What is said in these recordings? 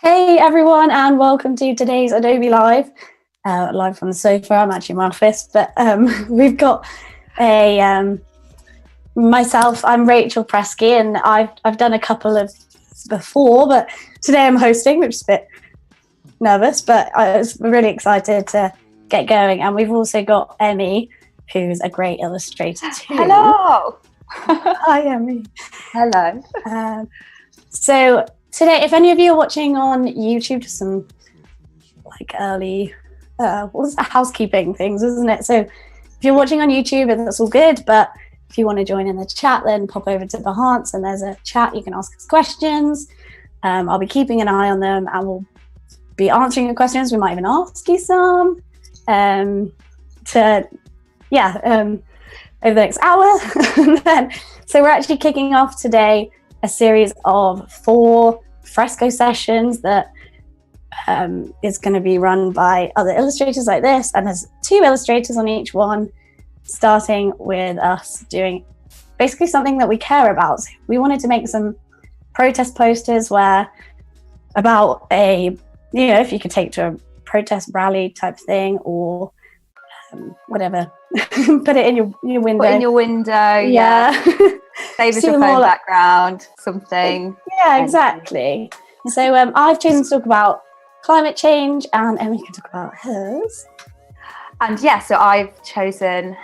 Hey everyone, and welcome to today's Adobe Live. Live from the sofa. I'm actually in my office, but we've got myself. I'm Rachael Presky, and I've done a couple of before, but today I'm hosting, which is a bit nervous, but I was really excited to get going. And we've also got Emmy, who's a great illustrator too. Hello. Hi, Emmy. Hello. So today, if any of you are watching on YouTube, just some like early, what's that, housekeeping things, isn't it? So if you're watching on YouTube, that's all good. But if you want to join in the chat, then pop over to Behance and there's a chat. You can ask us questions. I'll be keeping an eye on them and we'll be answering your questions. We might even ask you some over the next hour. So we're actually kicking off today a series of 4 fresco sessions that is going to be run by other illustrators like this, and there's 2 illustrators on each one, starting with us doing basically something that we care about. So we wanted to make some protest posters about if you could take to a protest rally type thing or whatever, put it in your window. Put in your window, yeah. Save us your phone background, something. Yeah, exactly. So I've chosen to talk about climate change, and Emmy can talk about hers. And so I've chosen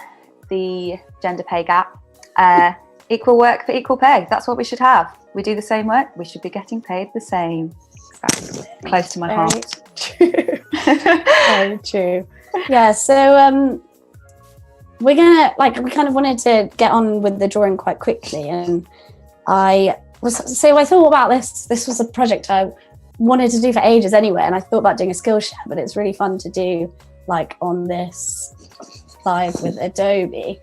the gender pay gap. Equal work for equal pay. That's what we should have. We do the same work, we should be getting paid the same. Exactly. Close to my heart. True. Very true. Yeah, so we're gonna we kind of wanted to get on with the drawing quite quickly, and I thought about this. This was a project I wanted to do for ages anyway, and I thought about doing a Skillshare, but it's really fun to do on this live with Adobe.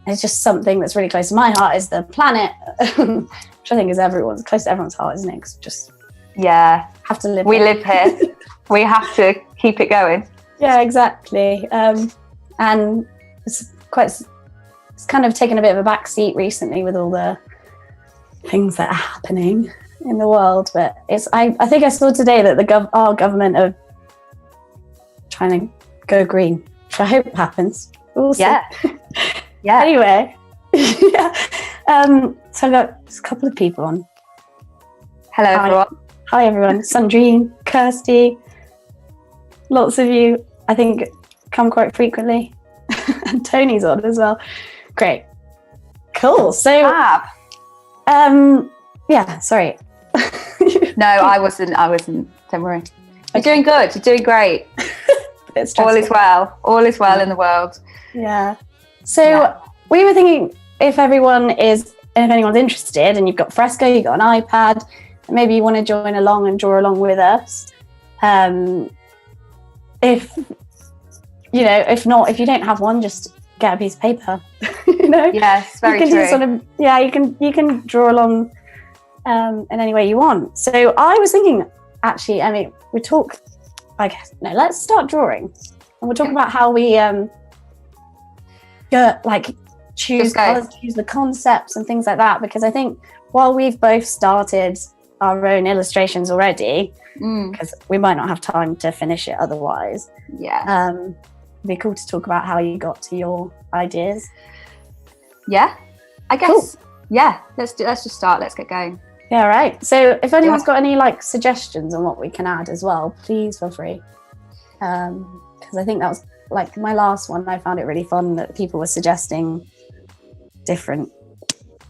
It's just something that's really close to my heart, is the planet, which I think is close to everyone's heart, isn't it? 'Cause just have to live. We live here. We have to keep it going. Yeah, exactly. And it's kind of taken a bit of a backseat recently with all the things that are happening in the world. But I think I saw today that our government are trying to go green, which I hope happens. We'll see. Yeah. Anyway, yeah. So I've got just a couple of people on. Hello, everyone. Hi, everyone. Sandrine, Kirsty, lots of you, I think, come quite frequently. And Tony's on as well. Great. Cool. So, sorry. No, I wasn't. Don't worry. You're doing good. You're doing great. All is well. All is well in the world. Yeah. So we were thinking, if anyone's interested and you've got Fresco, you've got an iPad, maybe you want to join along and draw along with us. If not, if you don't have one, just get a piece of paper. Yes, very true. You can draw along in any way you want. So I was thinking, actually, Emmy, let's start drawing, and we'll talk about how we choose colors, choose the concepts and things like that. Because I think while we've both started our own illustrations already, because we might not have time to finish it otherwise. Yeah. It'd be cool to talk about how you got to your ideas. Yeah, I guess. Cool. Yeah, let's just start. Let's get going. Yeah, right. So if anyone's got any suggestions on what we can add as well, please feel free. Because I think that was my last one. I found it really fun that people were suggesting different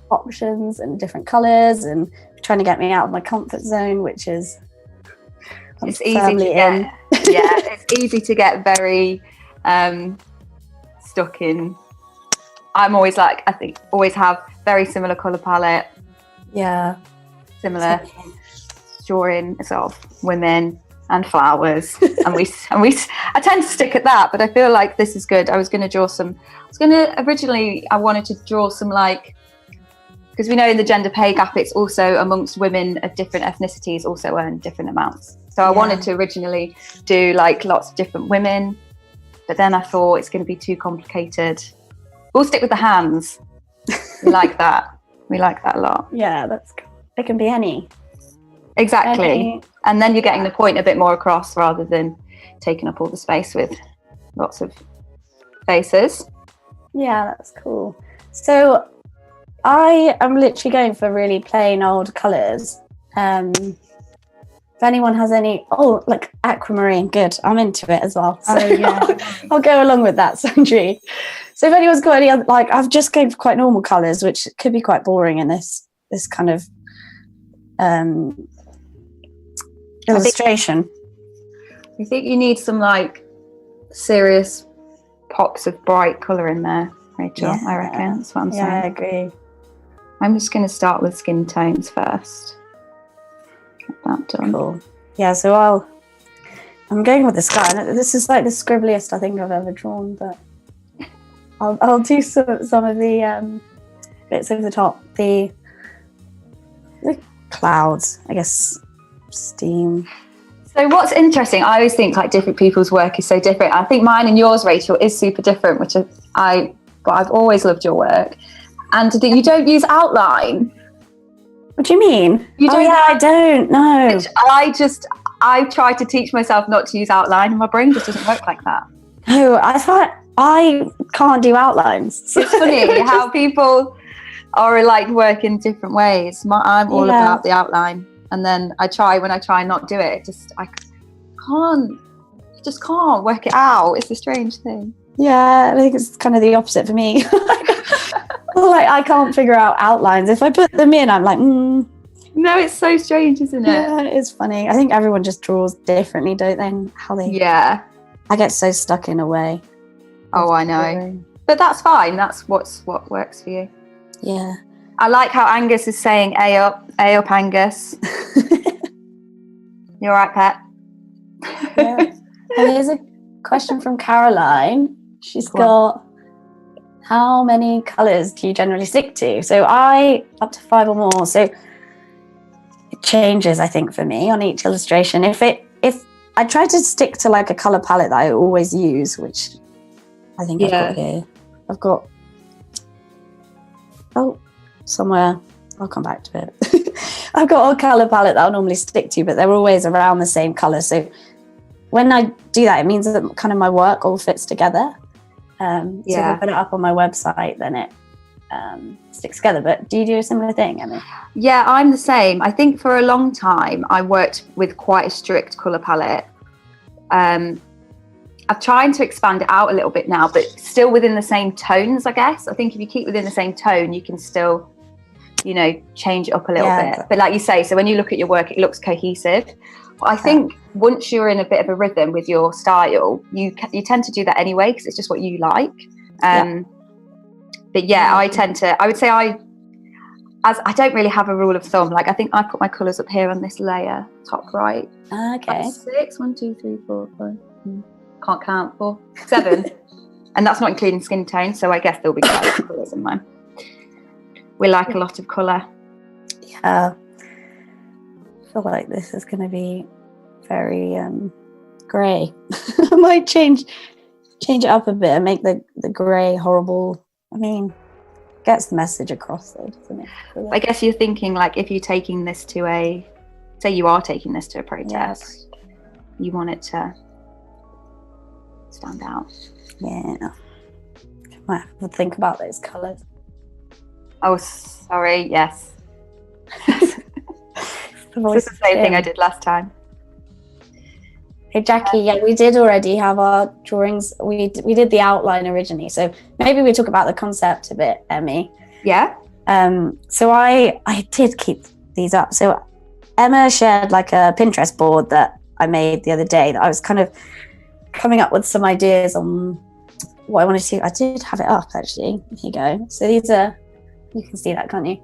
options and different colors and trying to get me out of my comfort zone, which is it's easy to get very stuck in I'm always like, I think always have very similar colour palette, Yeah. similar drawing sort of women and flowers, and I tend to stick at that, but I feel like this is good. I wanted to draw some, like, because we know in the gender pay gap, it's also amongst women of different ethnicities also earn different amounts. So I wanted to originally do like lots of different women, but then I thought it's going to be too complicated. We'll stick with the hands. We like that. We like that a lot. Yeah, that's cool. It can be any. Exactly. And then you're getting the point a bit more across rather than taking up all the space with lots of faces. Yeah, that's cool. So I am literally going for really plain old colours. If anyone has any, like aquamarine, good. I'm into it as well. So I'll go along with that, Sandri. So if anyone's got any other, like, I've just going for quite normal colours, which could be quite boring in this kind of illustration. I think you need some like serious pops of bright colour in there, Rachel. Yeah. I reckon that's what I'm saying. Yeah, I agree. I'm just going to start with skin tones first. Get that done. Cool. Yeah, so I'm going with the sky. This is like the scribbliest I think I've ever drawn, but I'll do some of the bits over the top. The clouds, I guess, steam. So what's interesting, I always think like different people's work is so different. I think mine and yours, Rachel, is super different, which I've always loved your work. And you don't use outline. What do you mean? I don't know. I try to teach myself not to use outline, and my brain just doesn't work like that. No, I thought I can't do outlines. It's funny how people are like work in different ways. I'm all about the outline, and then when I try and not do it, I just can't work it out. It's a strange thing. Yeah, I think it's kind of the opposite for me. Like I can't figure out outlines. If I put them in, I'm like, No, it's so strange, isn't it? Yeah, it's funny. I think everyone just draws differently, don't they? And how they. Yeah. I get so stuck in a way. Oh, I know. But that's fine. That's what works for you. Yeah. I like how Angus is saying A up, Angus. You all right, Pet? Yeah. And here's a question from Caroline. She's got, how many colours do you generally stick to? So up to 5 or more. So it changes, I think, for me on each illustration. If I try to stick to like a colour palette that I always use, which I think I've got here. I've got, somewhere, I'll come back to it. I've got a colour palette that I'll normally stick to, but they're always around the same colour. So when I do that, it means that kind of my work all fits together. So if I put it up on my website, then it sticks together. But do you do a similar thing, Emmy? Yeah, I'm the same. I think for a long time, I worked with quite a strict colour palette. I'm trying to expand it out a little bit now, but still within the same tones, I guess. I think if you keep within the same tone, you can still, change it up a little bit. But like you say, so when you look at your work, it looks cohesive. I think once you're in a bit of a rhythm with your style, you tend to do that anyway, because it's just what you like. But I would say I don't really have a rule of thumb. Like I think I put my colours up here on this layer, top right. Okay. 6, 1, 2, 3, 4, 5. Can't count. 4, 7. And that's not including skin tone, so I guess there'll be quite a lot of colours in mine. We like a lot of colour. Yeah. I feel like this is going to be very grey. I might change it up a bit and make the grey horrible. I mean, gets the message across though, doesn't it? I guess you're thinking like if you're taking this to a protest, you want it to stand out. Yeah. I have to think about those colours. Oh, sorry. Yes. It's the same thing I did last time. Hey Jackie, we did already have our drawings. We did the outline originally, so maybe we talk about the concept a bit, Emmy. Yeah. So I did keep these up. So Emma shared like a Pinterest board that I made the other day that I was kind of coming up with some ideas on what I wanted to, I did have it up actually. Here you go. So these are, you can see that, can't you?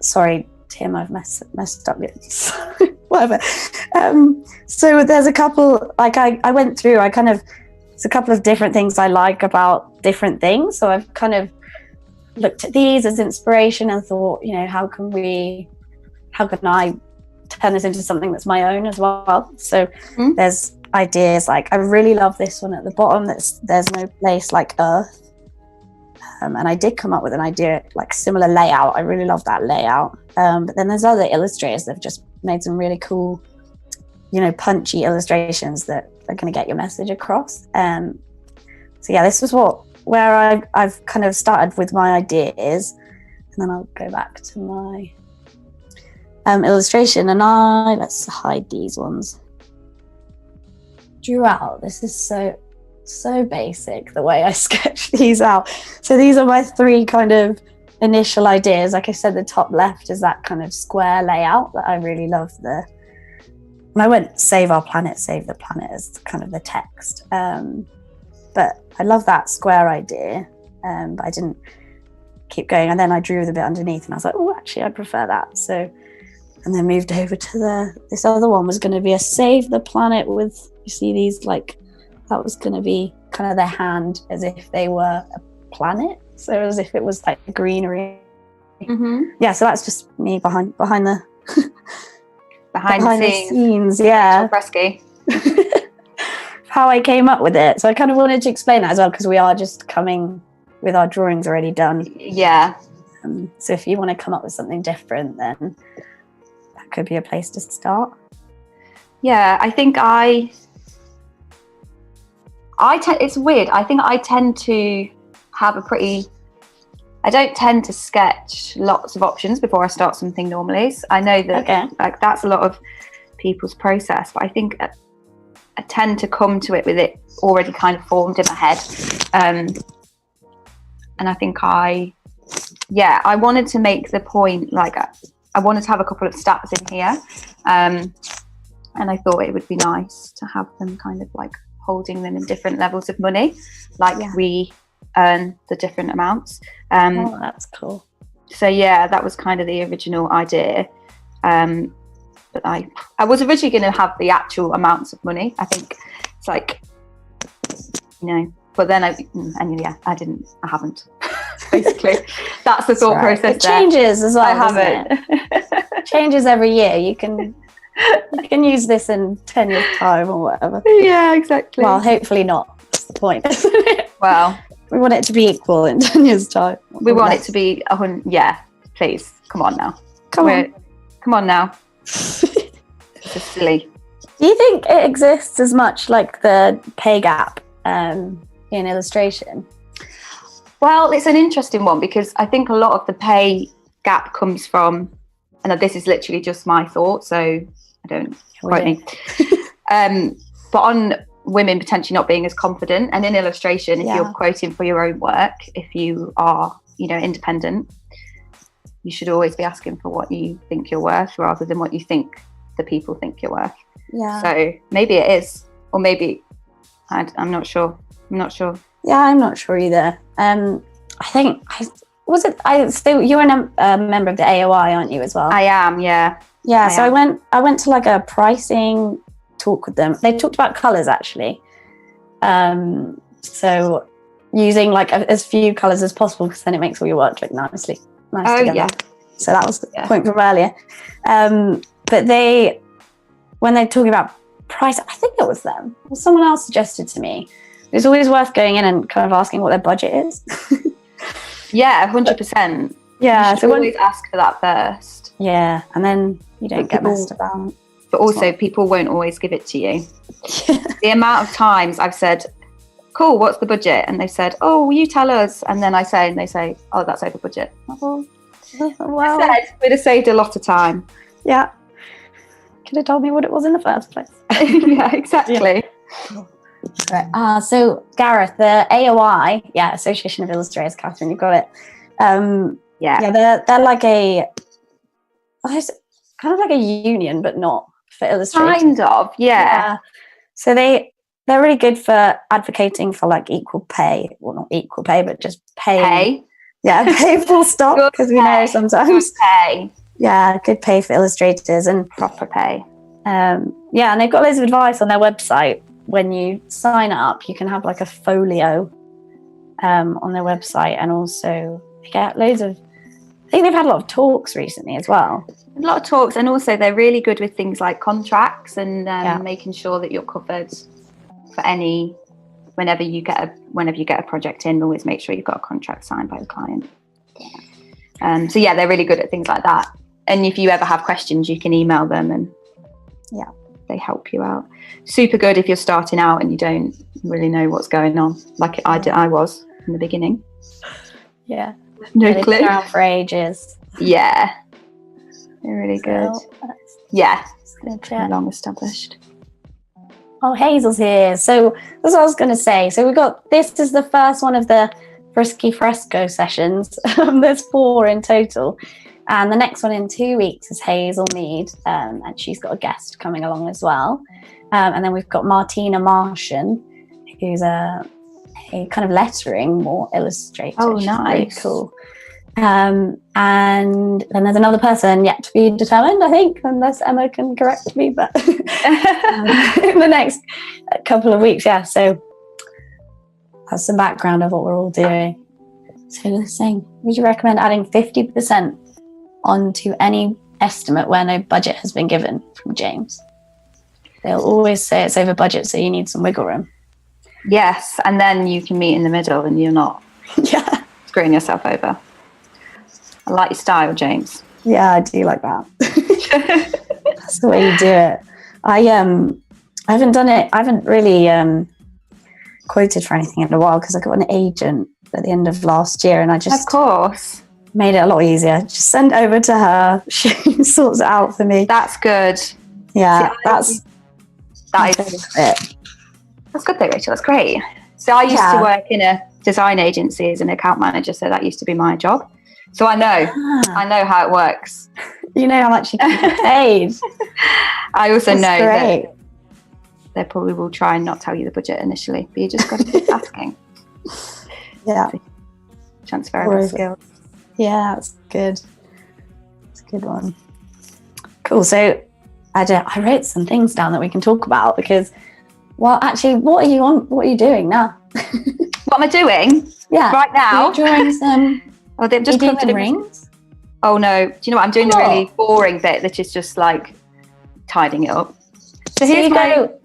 Sorry, Tim, I've messed up this. Whatever. So there's a couple, like I went through, there's a couple of different things I like about different things. So I've kind of looked at these as inspiration and thought, you know, how can I turn this into something that's my own as well? So there's ideas like, I really love this one at the bottom, there's no place like Earth. And I did come up with an idea, like similar layout. I really love that layout. But then there's other illustrators that have just made some really cool, you know, punchy illustrations that are going to get your message across. So yeah, this was where I've kind of started with my ideas, and then I'll go back to my illustration, and let's hide these ones. Drew out, this is so basic the way I sketch these out. So these are my three kind of initial ideas. Like I said, the top left is that kind of square layout that I really love. And I went save our planet, save the planet as kind of the text. But I love that square idea, but I didn't keep going. And then I drew the bit underneath and I was like, oh, actually, I prefer that. So, and then moved over to this other one was going to be a save the planet with, you see these, like, that was going to be kind of their hand as if they were a planet. So as if it was like greenery. Yeah, so that's just me behind the behind the scenes. Yeah. Rachael Presky. How I came up with it. So I kind of wanted to explain that as well, because we are just coming with our drawings already done. Yeah. So if you want to come up with something different, then that could be a place to start. Yeah, I think it's weird. I think I tend to have I don't tend to sketch lots of options before I start something normally. So I know that like that's a lot of people's process, but I think I tend to come to it with it already kind of formed in my head. And I think I wanted to make the point, like I wanted to have a couple of stats in here. And I thought it would be nice to have them kind of like holding them in different levels of money, like we earn the different amounts. Oh, that's cool. So yeah, that was kind of the original idea. But I was originally going to have the actual amounts of money. I think it's like, you know, but then I haven't. Basically, that's the thought process. It changes as well. I haven't. It changes every year. You can use this in 10 years' time or whatever. Yeah, exactly. Well, hopefully not. That's the point. Well, we want it to be equal in 10 years' time. We want it to be 100. Yeah, please, come on now. Come on now. This is silly. Do you think it exists as much, like the pay gap in illustration? Well, it's an interesting one, because I think a lot of the pay gap comes from, and this is literally just my thought, so I don't quote me. But on women potentially not being as confident, and in illustration, if you're quoting for your own work, if you are, you know, independent, you should always be asking for what you think you're worth rather than what you think the people think you're worth. Yeah. So maybe it is, or maybe I'm not sure. Yeah, I'm not sure either. I think you're a member of the AOI, aren't you, as well? I am, yeah. Yeah, so I went to like a pricing talk with them. They talked about colours actually. So using like as few colours as possible, because then it makes all your work look nice together. Yeah. So that was the point from earlier. But when they're talking about price, I think it was them or someone else suggested to me, it's always worth going in and kind of asking what their budget is. Yeah, 100%. Yeah, you should always ask for that first. Yeah, and then you don't get messed about. But also, people won't always give it to you. The amount of times I've said, cool, what's the budget? And they said, oh, you tell us. And then I say, and they say, oh, that's over budget. Well, we'd have saved a lot of time. Yeah. Could have told me what it was in the first place. Yeah, exactly. Yeah. Right. So Gareth, the AOI, Association of Illustrators, Catherine, you got it. They're like kind of like a union, but not for illustrators. Kind of, yeah. So they they're really good for advocating for like equal pay. Well, not equal pay, but just pay. Yeah, pay full stop, because we know sometimes. Good pay. Yeah, good pay for illustrators and Proper pay. Yeah, and they've got loads of advice on their website. When you sign up, you can have like a folio on their website, and also get loads of. I think they've had a lot of talks recently as well. A lot of talks, and also they're really good with things like contracts and making sure that you're covered for any. Whenever you get a project in, always make sure you've got a contract signed by the client. So yeah, they're really good at things like that. And if you ever have questions, you can email them, and they help you out. Super good if you're starting out and you don't really know what's going on, like I was in the beginning. Yeah, no clue. They've been around for ages. Yeah, they're really good. Yeah, good. Long established. Oh, Hazel's here. So that's what I was going to say. So this is the first one of the Presky Fresco sessions. There's 4 in total. And the next one in 2 weeks is Hazel Mead. And she's got a guest coming along as well. And then we've got Martina Martian, who's a kind of lettering, more illustrator. Oh, She's nice. Really cool. And then there's another person yet to be determined, I think, unless Emma can correct me, but in the next couple of weeks. Yeah, so that's some background of what we're all doing. So you're saying, would you recommend adding 50% onto any estimate where no budget has been given? From James. They'll always say it's over budget, so you need some wiggle room. Yes, and then you can meet in the middle and you're not screwing yourself over. I like your style, James. Yeah, I do like that. That's the way you do it. I haven't done it. I haven't really quoted for anything in a while because I got an agent at the end of last year, and I just of course made it a lot easier. Just send it over to her. She sorts it out for me. That's good. Yeah, See, that is it. That's good though, Rachel. That's great. So I used to work in a design agency as an account manager, so that used to be my job. So I know how it works. You know how much you can get paid. I also know that they probably will try and not tell you the budget initially, but you just got to keep asking. Yeah. Transferable skills. Yeah, that's good. It's a good one. Cool. So I wrote some things down that we can talk about because, well, actually, what are you doing now? What am I doing? Yeah. Right now? You're drawing some... Oh, they've just doing the rings? Oh, no. Do you know what? I'm doing the really boring bit, which is just like tidying it up. So here you go.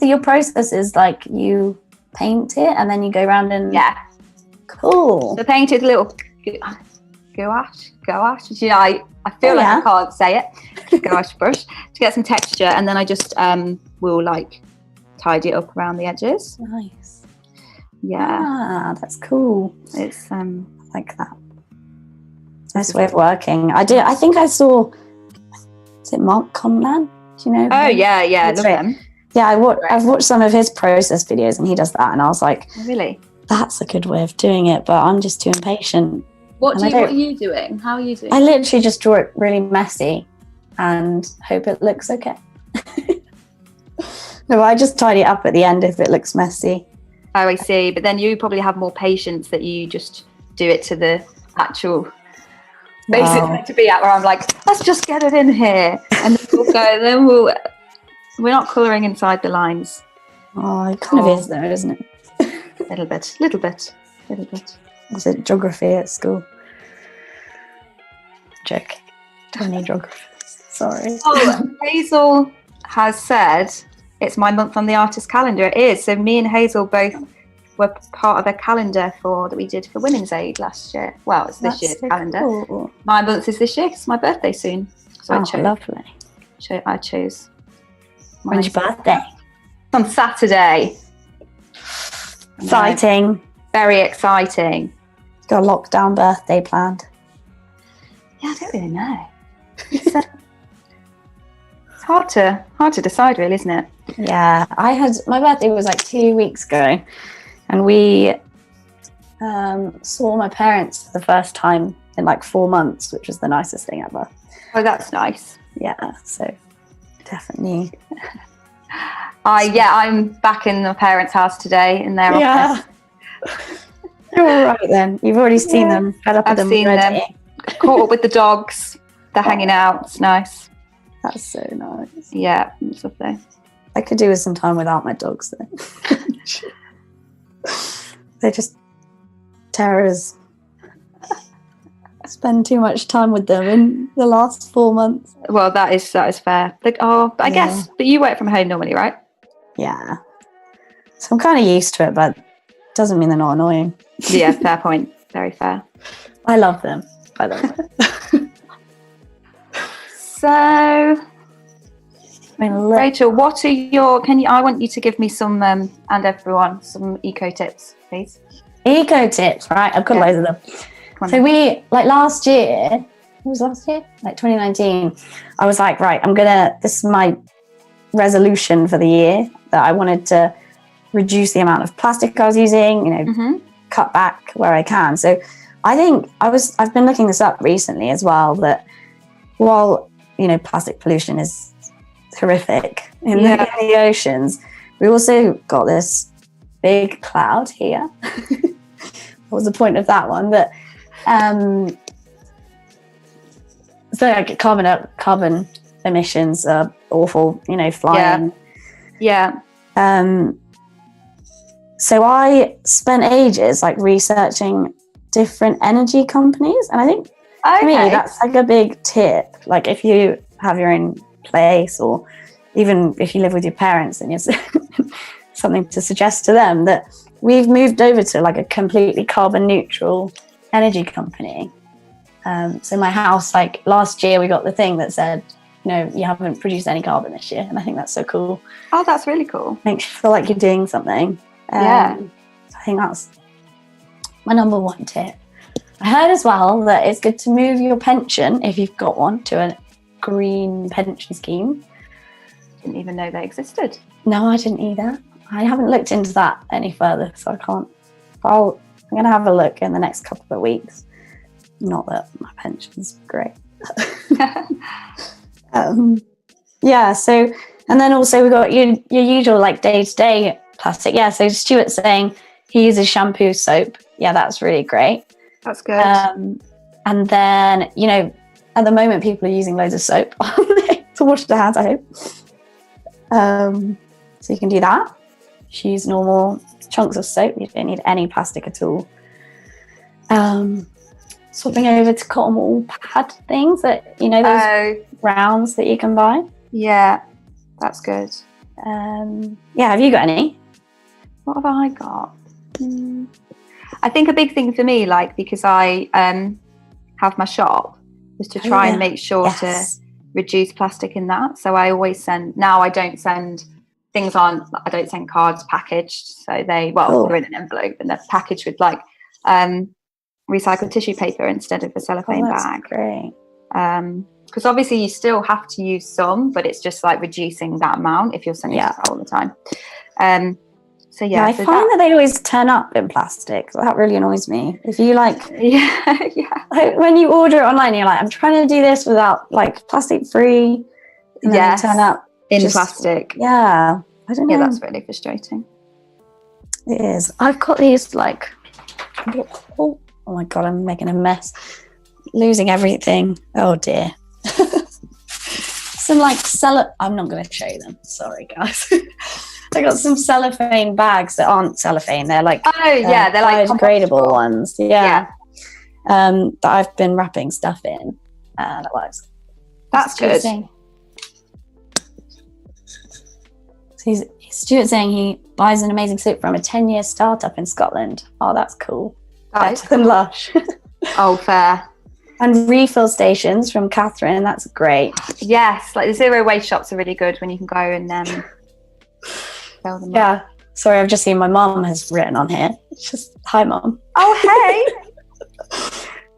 Your process is like you paint it and then you go around and... Yeah. Cool. So painted little gouache. You know, I feel like I can't say it. Gouache brush to get some texture, and then I just will like tidy it up around the edges. Nice. Yeah. That's cool. It's like that. Nice way of working. I think I saw. Is it Mark Conlan? Do you know? Oh yeah, I love him. Yeah, I've watched some of his process videos, and he does that, and I was like, oh, really? That's a good way of doing it, but I'm just too impatient. What are you doing? How are you doing? I literally just draw it really messy and hope it looks okay. No, I just tidy it up at the end if it looks messy. Oh, I see. But then you probably have more patience that you just do it to the actual basic to be at, where I'm like, let's just get it in here, and then we'll go. Then we're not colouring inside the lines. Oh, it kind of is though, isn't it? Little bit. Was it geography at school? Joke. Don't need geography. Sorry. Oh, Hazel has said it's my month on the artist calendar. It is. So me and Hazel both were part of a calendar that we did for Women's Aid last year. Well, it's this year's calendar. Cool. My month is this year. It's my birthday soon. So I chose. Lovely. I chose. When's your birthday? On Saturday. Exciting. Very exciting. Got a lockdown birthday planned. Yeah, I don't really know. It's hard to decide, really, isn't it? Yeah, my birthday was like 2 weeks ago, and we saw my parents for the first time in like 4 months, which was the nicest thing ever. Oh, that's nice. Yeah, so definitely. I'm back in my parents' house today in their office. You're all right then. You've already seen them. Fed up with them already. Caught up with the dogs. They're hanging out. It's nice. That's so nice. Yeah, it's lovely. I could do with some time without my dogs though. They're just terrors. Spend too much time with them in the last 4 months. Well, that is fair. Like, I guess, but you work from home normally, right? Yeah. So I'm kind of used to it, but it doesn't mean they're not annoying. Yeah, fair point. Very fair. I love them, by the way. So, Rachel, what are your? I want you to give me some, and everyone, some eco tips, please. Eco tips, right? I've got loads of them. So we, like last year, what was last year? Like 2019, I was like, right, this is my resolution for the year, that I wanted to reduce the amount of plastic I was using, cut back where I can. So I think I've been looking this up recently as well, that while, plastic pollution is horrific in the oceans, we also got this big cloud here. What was the point of that one? But so like carbon emissions are awful, flying. Yeah. So I spent ages like researching different energy companies, and I think for me that's like a big tip. Like if you have your own place, or even if you live with your parents, and you're something to suggest to them, that we've moved over to like a completely carbon neutral energy company. So my house, like last year we got the thing that said, you haven't produced any carbon this year, and I think that's so cool. Oh, that's really cool. Makes you feel like you're doing something. I think that's my number one tip. I heard as well that it's good to move your pension, if you've got one, to a green pension scheme. Didn't even know they existed. No, I didn't either. I haven't looked into that any further, so I can't. I'm going to have a look in the next couple of weeks. Not that my pension's great. So, and then also we've got your usual like day-to-day plastic. Yeah, so Stuart's saying he uses shampoo, soap. Yeah, that's really great. That's good. And then, at the moment people are using loads of soap to wash their hands, I hope. So you can do that. Just use normal chunks of soap. You don't need any plastic at all. Swapping over to cotton wool pad things that, those rounds that you can buy. Yeah, that's good. Have you got any? What have I got? I think a big thing for me, like, because I have my shop, was to try and make sure to reduce plastic in that. So I always I don't send things on, I don't send cards packaged. So they're in an envelope and they're packaged with like recycled tissue paper instead of a cellophane bag. Great. Because obviously you still have to use some, but it's just like reducing that amount if you're sending it all the time. I find that they always turn up in plastic. That really annoys me. If you like, like when you order it online, you're like, I'm trying to do this without like plastic free, and then they turn up in plastic. Yeah, I don't know. Yeah, that's really frustrating. It is. I've got these like, oh my god, I'm making a mess, losing everything. Oh dear. Some like I'm not going to show them. Sorry, guys. I got some cellophane bags that aren't cellophane. They're like they're like biodegradable ones. Yeah. That I've been wrapping stuff in. That works. That's good. So Stuart's saying he buys an amazing suit from a 10-year startup in Scotland. Oh, that's cool. Better than Lush. Oh, fair. And refill stations from Catherine. That's great. Yes, like the zero waste shops are really good when you can go and fill them up. Sorry, I've just seen my mum has written on here. It's just, hi, Mum. Oh, hey.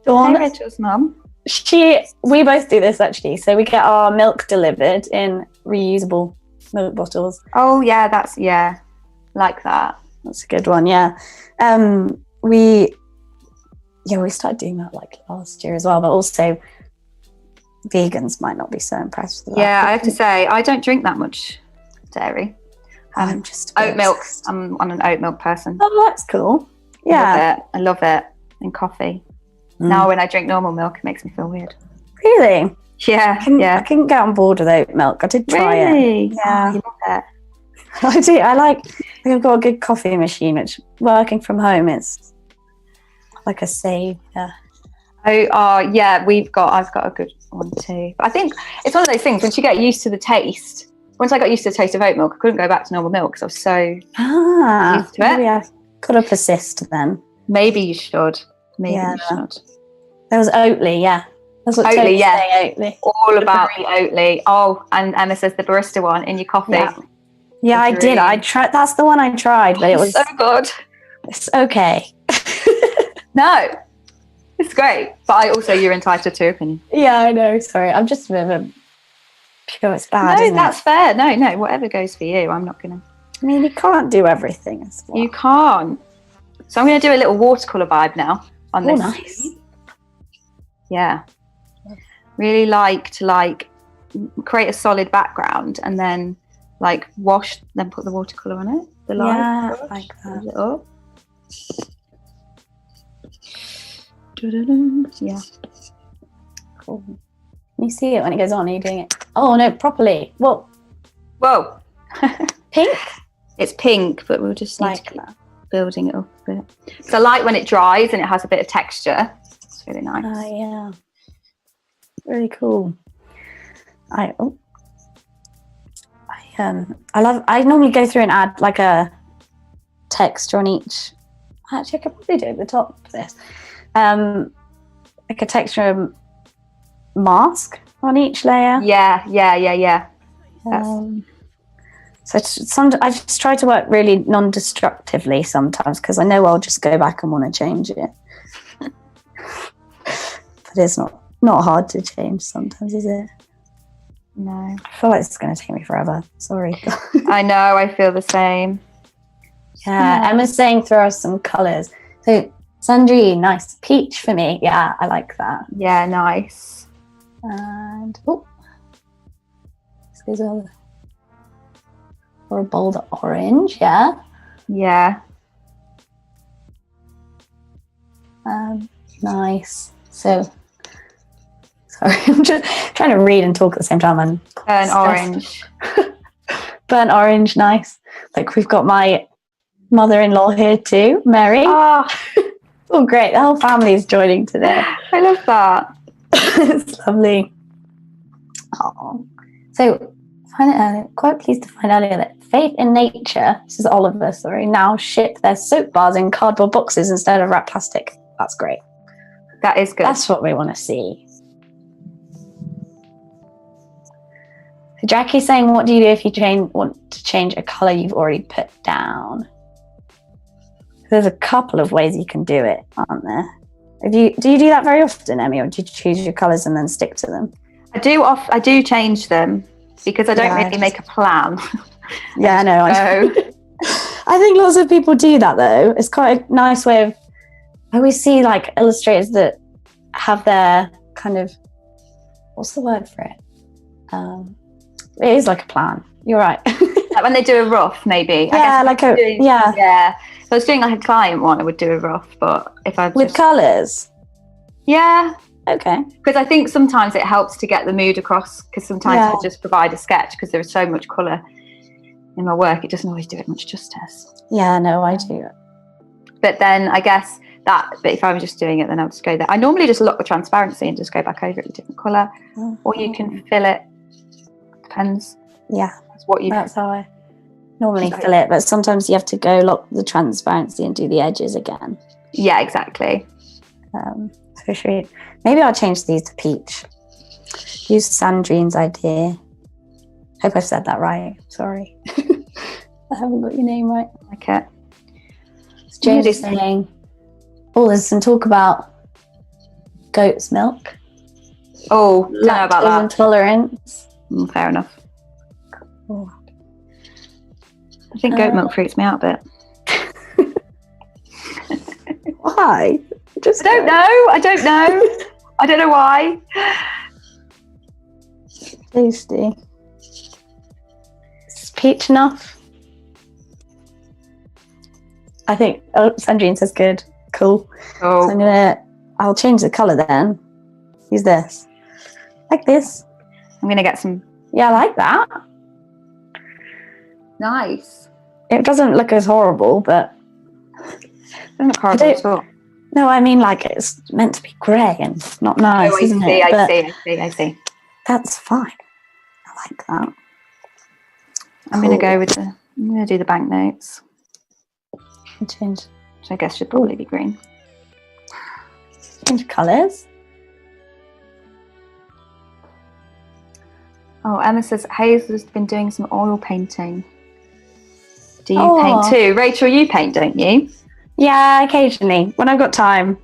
Dawn. Hey, Rachel's mum. We both do this actually. So we get our milk delivered in reusable milk bottles. Oh, yeah, like that. That's a good one, yeah. We started doing that like last year as well, but also vegans might not be so impressed with that. Yeah, I have to say, I don't drink that much dairy. Just oat milk. I'm an oat milk person. Oh, that's cool. Yeah. I love it. And coffee. Now when I drink normal milk, it makes me feel weird. Really? Yeah. I couldn't get on board with oat milk. I did try Really? it. Yeah. Oh, you love it. I do. I've got a good coffee machine, which working from home is like a save. Yeah. Yeah, I've got a good one too. But I think it's one of those things, once you get used to the taste, once I got used to the taste of oat milk, I couldn't go back to normal milk because I was so used to it. Maybe I could have persisted then. Maybe you should. You should. There was Oatly, yeah. That's what Oatly, Oatly. All about the Oatly. Oh, and Emma says the barista one in your coffee. Yeah, I did. I tried. That's the one I tried, but it was so good. It's okay. No, it's great. But you're entitled to your opinion. Yeah, I know. Sorry, I'm just a bit of a pure. It's bad. No, that's fair. No, whatever goes for you. I'm not gonna. I mean, you can't do everything as well. You can't. So I'm going to do a little watercolor vibe now on this. Nice. Yeah. Really like to create a solid background and then wash, then put the watercolor on it. The line. Yeah, like that. It up. Yeah. Cool. Can you see it when it goes on? Are you doing it? Oh no, properly. Whoa. Pink? It's pink, but we'll just need to keep that. Building it up a bit. So I like when it dries and it has a bit of texture. It's really nice. Yeah. Really cool. I normally go through and add like a texture on each. Actually, I could probably do it at the top of this. Like a texture mask on each layer. Yeah. I just try to work really non-destructively sometimes because I know I'll just go back and want to change it. But it's not hard to change sometimes, is it? No. I feel like it's going to take me forever. Sorry. I know, I feel the same. Yeah, Emma's saying throw us some colours. So Sandrine, nice. Peach for me. Yeah, I like that. Yeah, nice. And this goes over. Or a bolder orange, yeah. Yeah. Nice. So, sorry, I'm just trying to read and talk at the same time. And Burnt orange. Burnt orange, nice. Like we've got my mother-in-law here too, Mary. Oh, oh great. The whole family is joining today. I love that. It's lovely. Oh. So, quite pleased to find earlier that Faith in Nature, this is Oliver, sorry, now ship their soap bars in cardboard boxes instead of wrapped plastic. That's great. That is good. That's what we want to see. So Jackie's saying, what do you do if you want to change a colour you've already put down? There's a couple of ways you can do it, aren't there? Do you do that very often, Emmy, or do you choose your colours and then stick to them? I do change them because I don't really make a plan. Yeah, I know. I think lots of people do that though. It's quite a nice way of. I always see like illustrators that have their kind of. What's the word for it? It is like a plan. You're right. Like when they do a rough, maybe. Yeah, Yeah. If I was doing like a client one, I would do a rough. But if I with colours. Yeah. Okay. Because I think sometimes it helps to get the mood across. Because sometimes I just provide a sketch because there is so much colour in my work. It doesn't always do it much justice. Yeah, no, I do. But then I guess but if I was just doing it, then I would just go there. I normally just lock the transparency and just go back over it with a different colour. Or you can fill it. Depends. Yeah. That's how I normally fill it. But sometimes you have to go lock the transparency and do the edges again. Yeah, exactly. So maybe I'll change these to peach. Use Sandrine's idea. Hope I've said that right. Sorry. I haven't got your name right. Okay. James is saying, there's some talk about goat's milk. Oh, don't know about that. Intolerance. Fair enough. Cool. I think goat milk freaks me out a bit. Why? I don't know. I don't know why. Tasty. Is peach enough? I think Sandrine says good. Cool. Oh, So I'll change the colour then. Use this. Like this. I'm going to get some. Yeah, I like that. Nice. It doesn't look as horrible, but Doesn't look horrible at all. no, I mean like it's meant to be grey and not nice, Oh, isn't it? I see. That's fine. I like that. I'm going to go with I'm going to do the banknotes, Change which I guess should probably be green. colours. Oh, Emma says Hazel's been doing some oil painting. Do you paint too? Rachel, you paint, don't you? Yeah, occasionally when I've got time.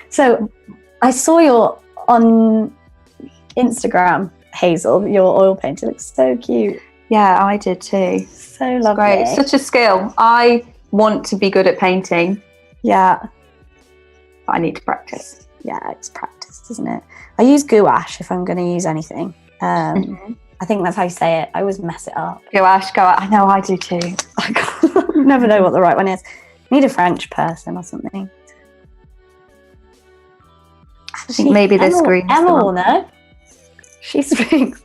So I saw your on Instagram, Hazel, your oil painting. It looks so cute. Yeah, I did too. So lovely. Great. It's such a skill. I want to be good at painting, Yeah. but I need to practice. Yeah, it's practice, isn't it? I use gouache if I'm going to use anything. I think that's how you say it. I always mess it up. Gouache. I know, I do too. I never know what the right one is. I need a French person or something. I think maybe this green. Emma will know. She speaks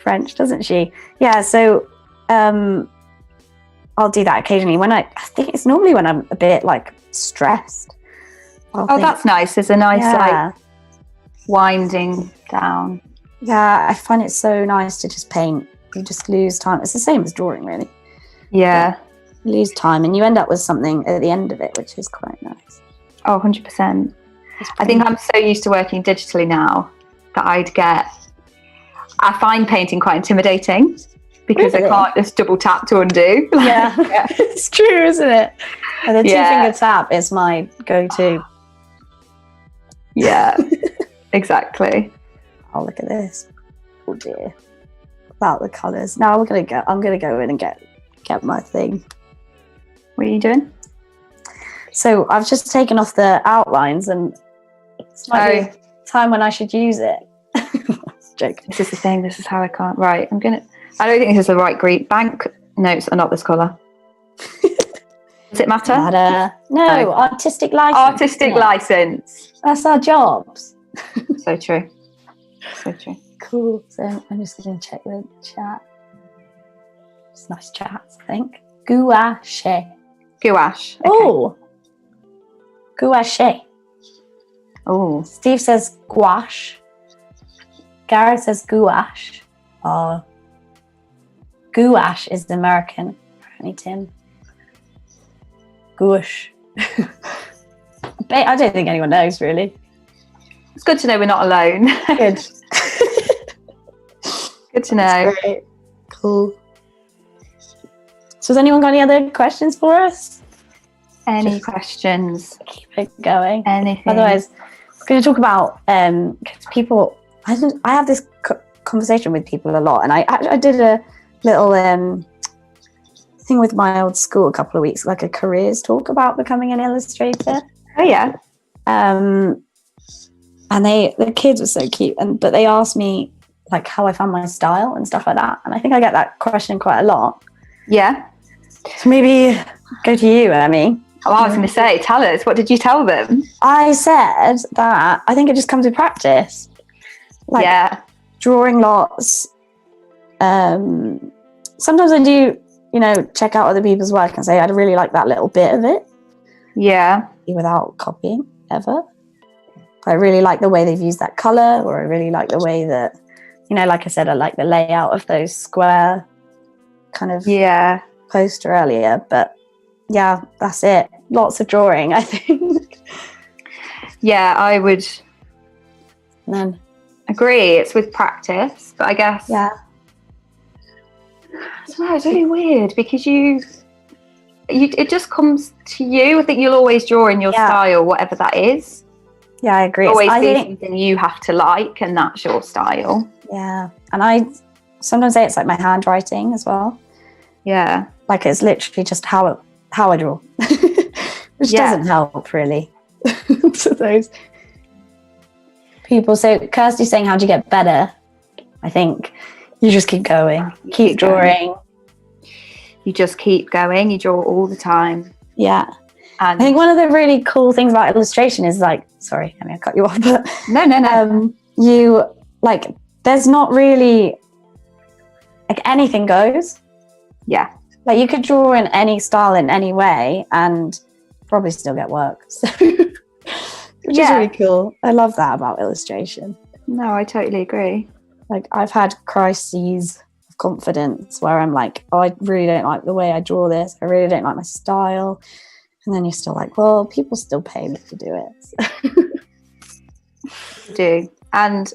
French, doesn't she? Yeah, so I'll do that occasionally. I think it's normally when I'm a bit like stressed. That's nice. There's a nice like winding down. Yeah, I find it so nice to just paint. You just lose time. It's the same as drawing, really. Yeah. You lose time and you end up with something at the end of it, which is quite nice. Oh, 100%. I think I'm so used to working digitally now that I find painting quite intimidating because I can't just double tap to undo. Yeah, it's true, isn't it? And the two-finger tap is my go-to. Yeah, exactly. Oh, look at this. Oh dear. About the colours. Now I'm gonna go in and get my thing. What are you doing? So I've just taken off the outlines and it's might be time when I should use it. Joke. This is the thing. This is how I can't. Right. I don't think this is the right green. Bank notes are not this colour. Does it matter? No, artistic license. Artistic license. That's our jobs. So true. So true. Cool. So I'm just going to check the chat. It's nice chats, I think. Gouache. Gouache. Okay. Oh. Gouache. Oh. Steve says gouache. Gareth says gouache. Oh. Gouache is the American. Apparently, Tim. Gouache. I don't think anyone knows, really. It's good to know we're not alone. Good. Good to know. Great. Cool. So has anyone got any other questions for us? Any questions? Keep it going. Anything? Otherwise, I'm going to talk about people. I have this conversation with people a lot, and I did a little thing with my old school a couple of weeks, like a careers talk about becoming an illustrator. Oh yeah. And the kids were so cute, but they asked me like how I found my style and stuff like that, and I think I get that question quite a lot. Yeah. So maybe go to you, Emmy. Oh, I was going to say, tell us. What did you tell them? I said that I think it just comes with practice. Like drawing lots. Sometimes I do, check out other people's work and say, I'd really like that little bit of it. Yeah. Without copying, ever. I really like the way they've used that colour, or I really like the way that, like I said, I like the layout of those square kind of poster earlier. But yeah, that's it. Lots of drawing, I think. Yeah, I would agree. It's with practice, but I guess I don't know, it's really weird because it just comes to you. I think you'll always draw in your style, whatever that is. Yeah, I agree. Always be something you have to like, and that's your style. Yeah, and I sometimes say it's like my handwriting as well. Yeah, like it's literally just how I draw, which doesn't help really to those people. So Kirsty's saying, how do you get better? I think you just keep going, keep drawing. You just keep going. You draw all the time. Yeah. And I think one of the really cool things about illustration is like, sorry, I mean, I cut you off, but no. You like, there's not really like anything goes. Yeah. Like you could draw in any style in any way and probably still get work. So, which is really cool. I love that about illustration. No, I totally agree. Like I've had crises of confidence where I'm like, oh, I really don't like the way I draw this. I really don't like my style. And then you're still like, well, people still pay me to do it. So. Do. And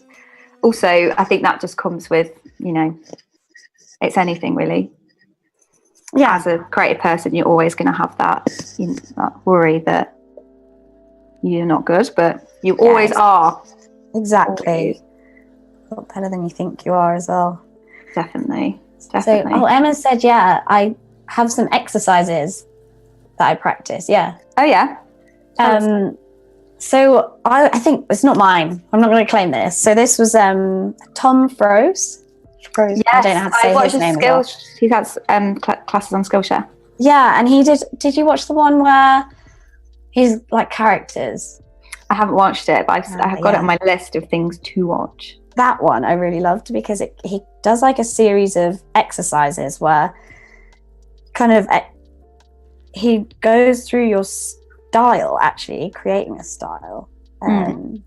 also, I think that just comes with, it's anything really. Yeah. As a creative person, you're always going to have that, that worry that you're not good, but you always are. Exactly. Always. A lot better than you think you are as well. Definitely. So, Emma said, yeah, I have some exercises that I practice. Yeah. Oh, yeah. So I think it's not mine. I'm not going to claim this. So this was Tom Froese. Yes, I don't know how to say his name. He has classes on Skillshare. Yeah, and he did. Did you watch the one where he's like characters? I haven't watched it, but I've got it on my list of things to watch. That one I really loved because he does like a series of exercises where kind of he goes through your style, actually creating a style. So I'm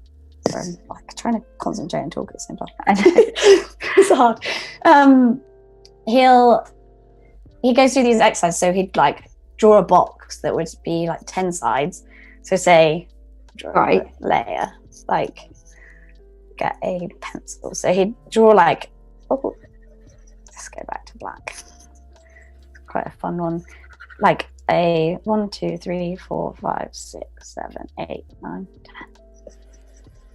like trying to concentrate and talk at the same time. It's hard. He goes through these exercises. So he'd like draw a box that would be like 10 sides. So say draw a layer, like get a pencil. So he'd draw like, let's go back to black. Quite a fun one. Like a 1, 2, 3, 4, 5, 6, 7, 8, 9, 10.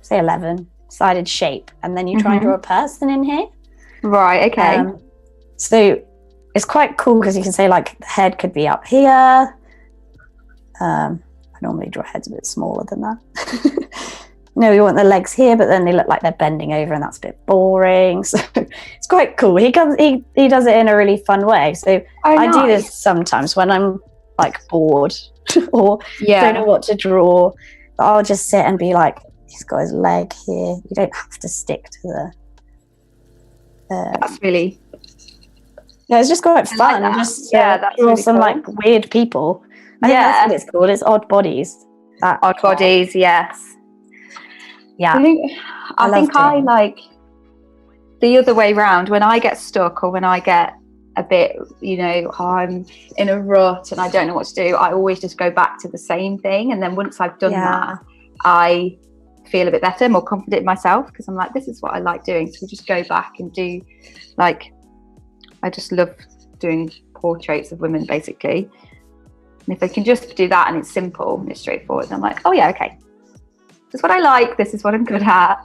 Say 11 sided shape, and then you try and draw a person in here. Right. Okay. So it's quite cool because you can say like the head could be up here. I normally draw heads a bit smaller than that. You want the legs here, but then they look like they're bending over, and that's a bit boring. So it's quite cool. He does it in a really fun way. So I do this sometimes when I'm like bored or don't know what to draw. But I'll just sit and be like, he's got his leg here. You don't have to stick to the. That's really. Yeah, it's just quite fun. Like just that's draw really some cool. like weird people. I think that's what it's called. It's odd bodies. Odd bodies, yes. Yeah. I think I like the other way round. When I get stuck or when I get a bit, I'm in a rut and I don't know what to do, I always just go back to the same thing. And then once I've done that, I feel a bit better, more confident in myself, because I'm like, this is what I like doing. So we just go back and do, like, I just love doing portraits of women, basically. And if I can just do that and it's simple and it's straightforward, then I'm like, oh yeah, okay. This is what I like. This is what I'm good at.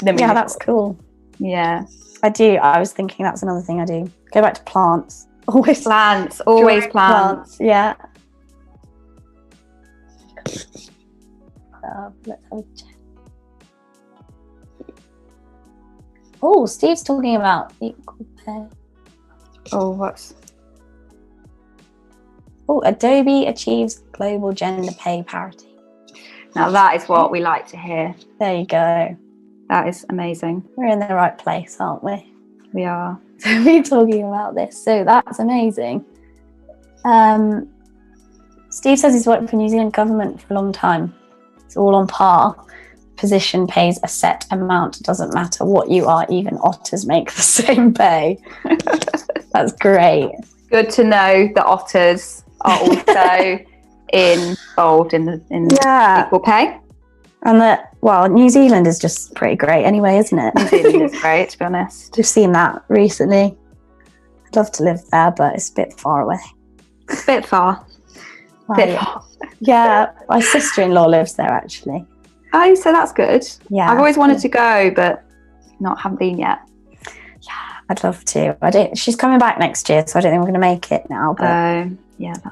Yeah, that's cool. Yeah. I do. I was thinking that's another thing I do. Go back to plants. Always plants. Always plants. Yeah. Let's have a check. Oh, Steve's talking about equal pay. Oh, what's? Oh, Adobe achieves global gender pay parity. Now that is what we like to hear. There you go. That is amazing. We're in the right place, aren't we? We are. So we're talking about this. So that's amazing. Steve says he's worked for New Zealand government for a long time. It's all on par. Position pays a set amount. It doesn't matter what you are. Even otters make the same pay. That's great. Good to know that otters are also involved in equal pay. And New Zealand is just pretty great anyway, isn't it? New Zealand is great, to be honest. We've seen that recently. I'd love to live there, but it's a bit far away. A bit far. Yeah, my sister-in-law lives there, actually. Oh, so that's good. Yeah. I've always wanted to go, but haven't been yet. Yeah, I'd love to. She's coming back next year, so I don't think we're going to make it now, but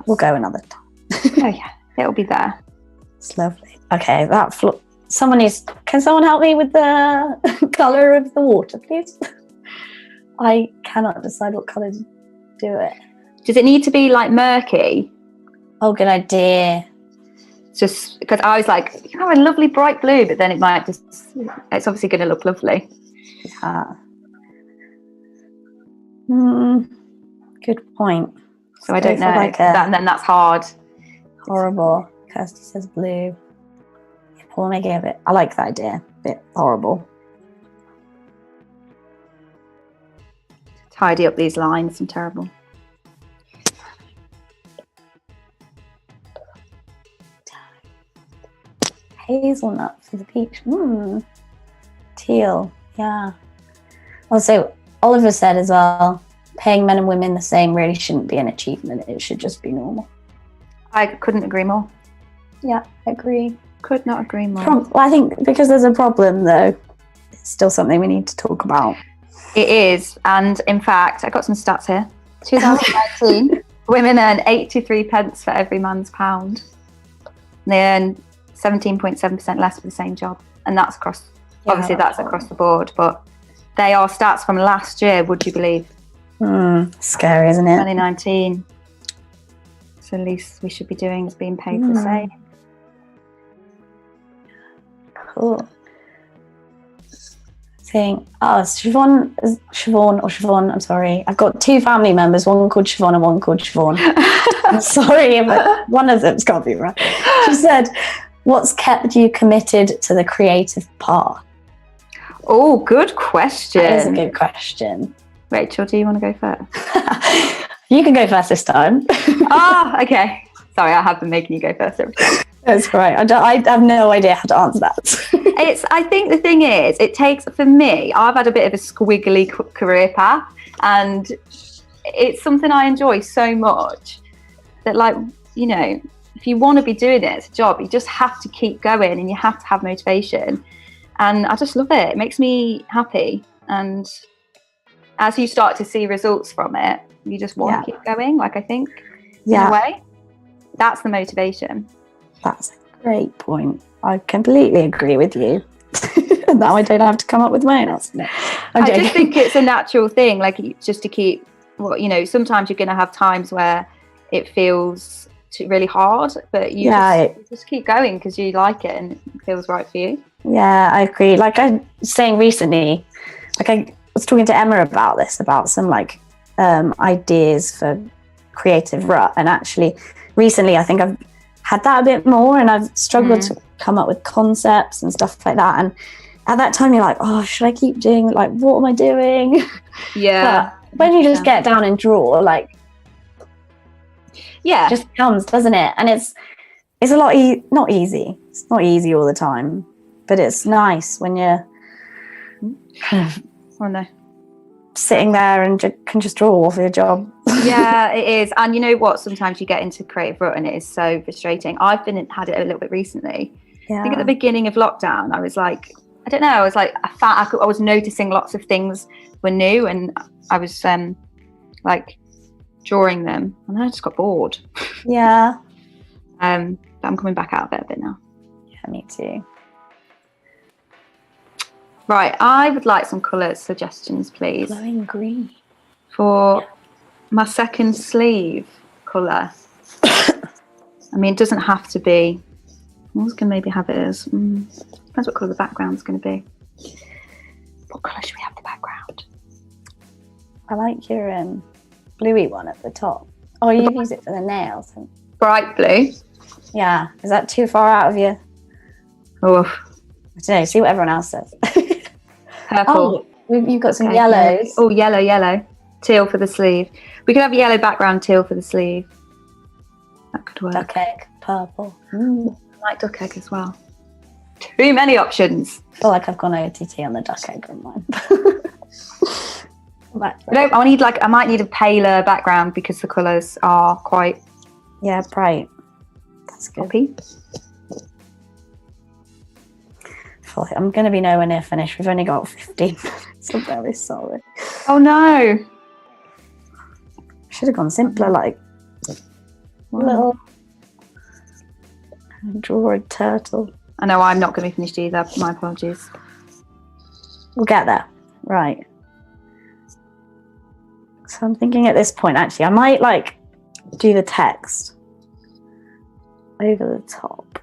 we'll go another time. Oh yeah, it'll be there. It's lovely. Okay, can someone help me with the colour of the water, please? I cannot decide what colour to do it. Does it need to be like murky? Oh, good idea. Just because I was like, you have a lovely bright blue, but then it might just, it's obviously going to look lovely. Yeah. Good point. So I don't know. Like and then that's hard. Horrible. Kirsty says blue. Yeah, we'll make it a bit. I like that idea. A bit horrible. Tidy up these lines. I'm terrible. Hazelnut for the peach. Teal. Yeah. Also, Oliver said as well, paying men and women the same really shouldn't be an achievement. It should just be normal. I couldn't agree more. Yeah, I agree. Could not agree more. Well, I think because there's a problem, though, it's still something we need to talk about. It is. And in fact, I got some stats here. 2019, women earn 83 pence for every man's pound. They earn 17.7% less for the same job. And that's across, obviously that's across the board, but they are stats from last year, would you believe? Scary, isn't it? 2019. So the least we should be doing is being paid the same. Cool. Siobhan, I'm sorry. I've got two family members, one called Siobhan and one called Siobhan. I'm sorry, but one of them's got to be right. She said, what's kept you committed to the creative path? Oh, good question. That is a good question. Rachel, do you want to go first? You can go first this time. Okay. Sorry, I have been making you go first every time. That's right. I have no idea how to answer that. I think the thing is, it takes, for me, I've had a bit of a squiggly career path, and it's something I enjoy so much that, like, you know, if you want to be doing it as a job, you just have to keep going and you have to have motivation. And I just love it. It makes me happy. And as you start to see results from it, you just want to keep going. Like, I think, in a way, that's the motivation. That's a great point. I completely agree with you. Now I don't have to come up with my own answer. No, I just think it's a natural thing, like, just to keep, well, you know, sometimes you're going to have times where it feels really hard, but you just keep going because you like it and it feels right for you. Yeah, I agree. Like I was saying recently, like I was talking to Emma about this, about some like ideas for creative rut, and actually recently I think I've had that a bit more, and I've struggled to come up with concepts and stuff like that. And at that time you're like, oh, should I keep doing, like, what am I doing? Yeah. But when you just get down and draw, like, it just comes, doesn't it? And it's a lot not easy. It's not easy all the time, but it's nice when you're kind of sitting there and can just draw for your job. Yeah, it is. And you know what? Sometimes you get into creative rut and it is so frustrating. I've had it a little bit recently. Yeah. I think at the beginning of lockdown, I was like, I don't know, I was like, I was noticing lots of things were new, and I was like drawing them, and I just got bored. Yeah. But I'm coming back out of it a bit now. Yeah, me too. Right, I would like some colour suggestions, please. Glowing green. For my second sleeve colour. I mean, it doesn't have to be. I was going to maybe have it as. Depends what colour the background's going to be. What colour should we have the background? I like your bluey one at the top. Oh, you use it for the nails. Bright blue. Yeah. Is that too far out of you? Oh. I don't know. See what everyone else says. Purple. Oh, you've got some yellows. Oh, yellow. Teal for the sleeve. We could have yellow background, teal for the sleeve. That could work. Duck egg, purple. I like duck egg as well. Too many options. I feel like I've gone OTT on the duck egg on mine. I might need a paler background because the colours are quite bright. That's good. Poppy. I feel like I'm going to be nowhere near finished. We've only got 15 minutes. I'm very sorry. Oh no! Should have gone simpler, like little draw a turtle. I know I'm not going to be finished either. My apologies. We'll get there. Right. So I'm thinking at this point, actually, I might like do the text. over the top.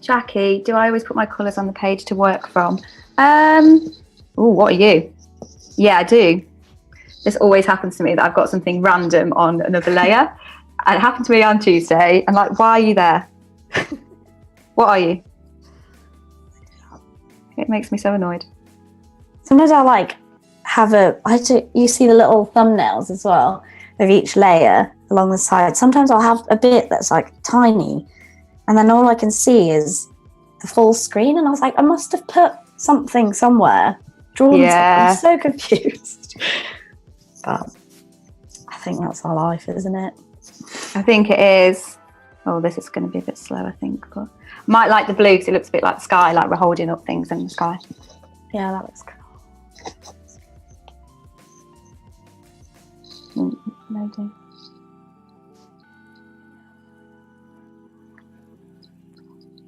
Jackie, do I always put my colours on the page to work from? Oh, what are you? Yeah, I do. This always happens to me, that I've got something random on another layer. And it happened to me on Tuesday. I'm like, why are you there? What are you? It makes me so annoyed. Sometimes I like you see the little thumbnails as well of each layer along the side. Sometimes I'll have a bit that's like tiny, and then all I can see is the full screen. And I was like, I must have put something somewhere, drawn something. I'm so confused. But I think that's our life, isn't it? I think it is. Oh, this is going to be a bit slow, I think. But I might like the blue because it looks a bit like the sky, like we're holding up things in the sky. Yeah, that looks cool. Loading.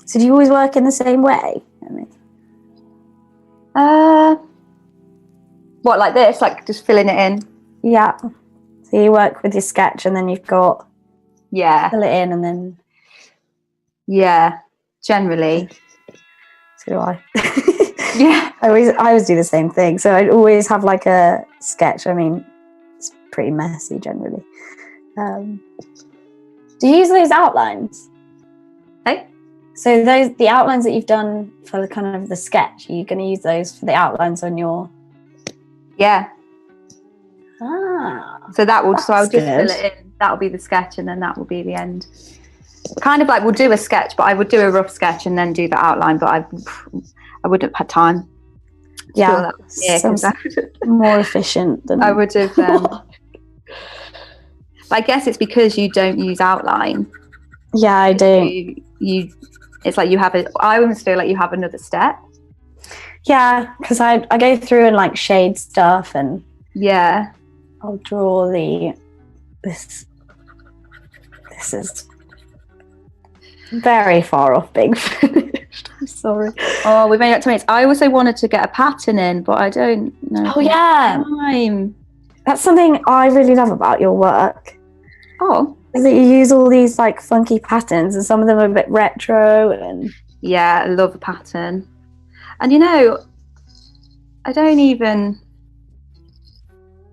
So do you always work in the same way? What, like this? Like just filling it in? Yeah. So you work with your sketch and then you've got fill it in and then generally. So do I. Yeah. I always do the same thing. So I'd always have like a sketch. I mean, it's pretty messy generally. Do you use those outlines? Hey? So the outlines that you've done for the kind of the sketch, are you going to use those for the outlines on your? Yeah. So that will. So I'll just fill it in. That'll be the sketch, and then that will be the end. Kind of like we'll do a sketch, but I would do a rough sketch and then do the outline. But I wouldn't have had time. Yeah, more efficient than I would have. I guess it's because you don't use outline. Yeah, I don't. You it's like you have I almost feel like you have another step. Yeah, because I go through and like shade stuff and I'll draw this is very far off being finished. I'm sorry. Oh, we've made up 2 minutes. I also wanted to get a pattern in, but I don't know. Oh yeah. Time. That's something I really love about your work. Oh. Is that you use all these like funky patterns and some of them are a bit retro and I love a pattern. And you know, I don't even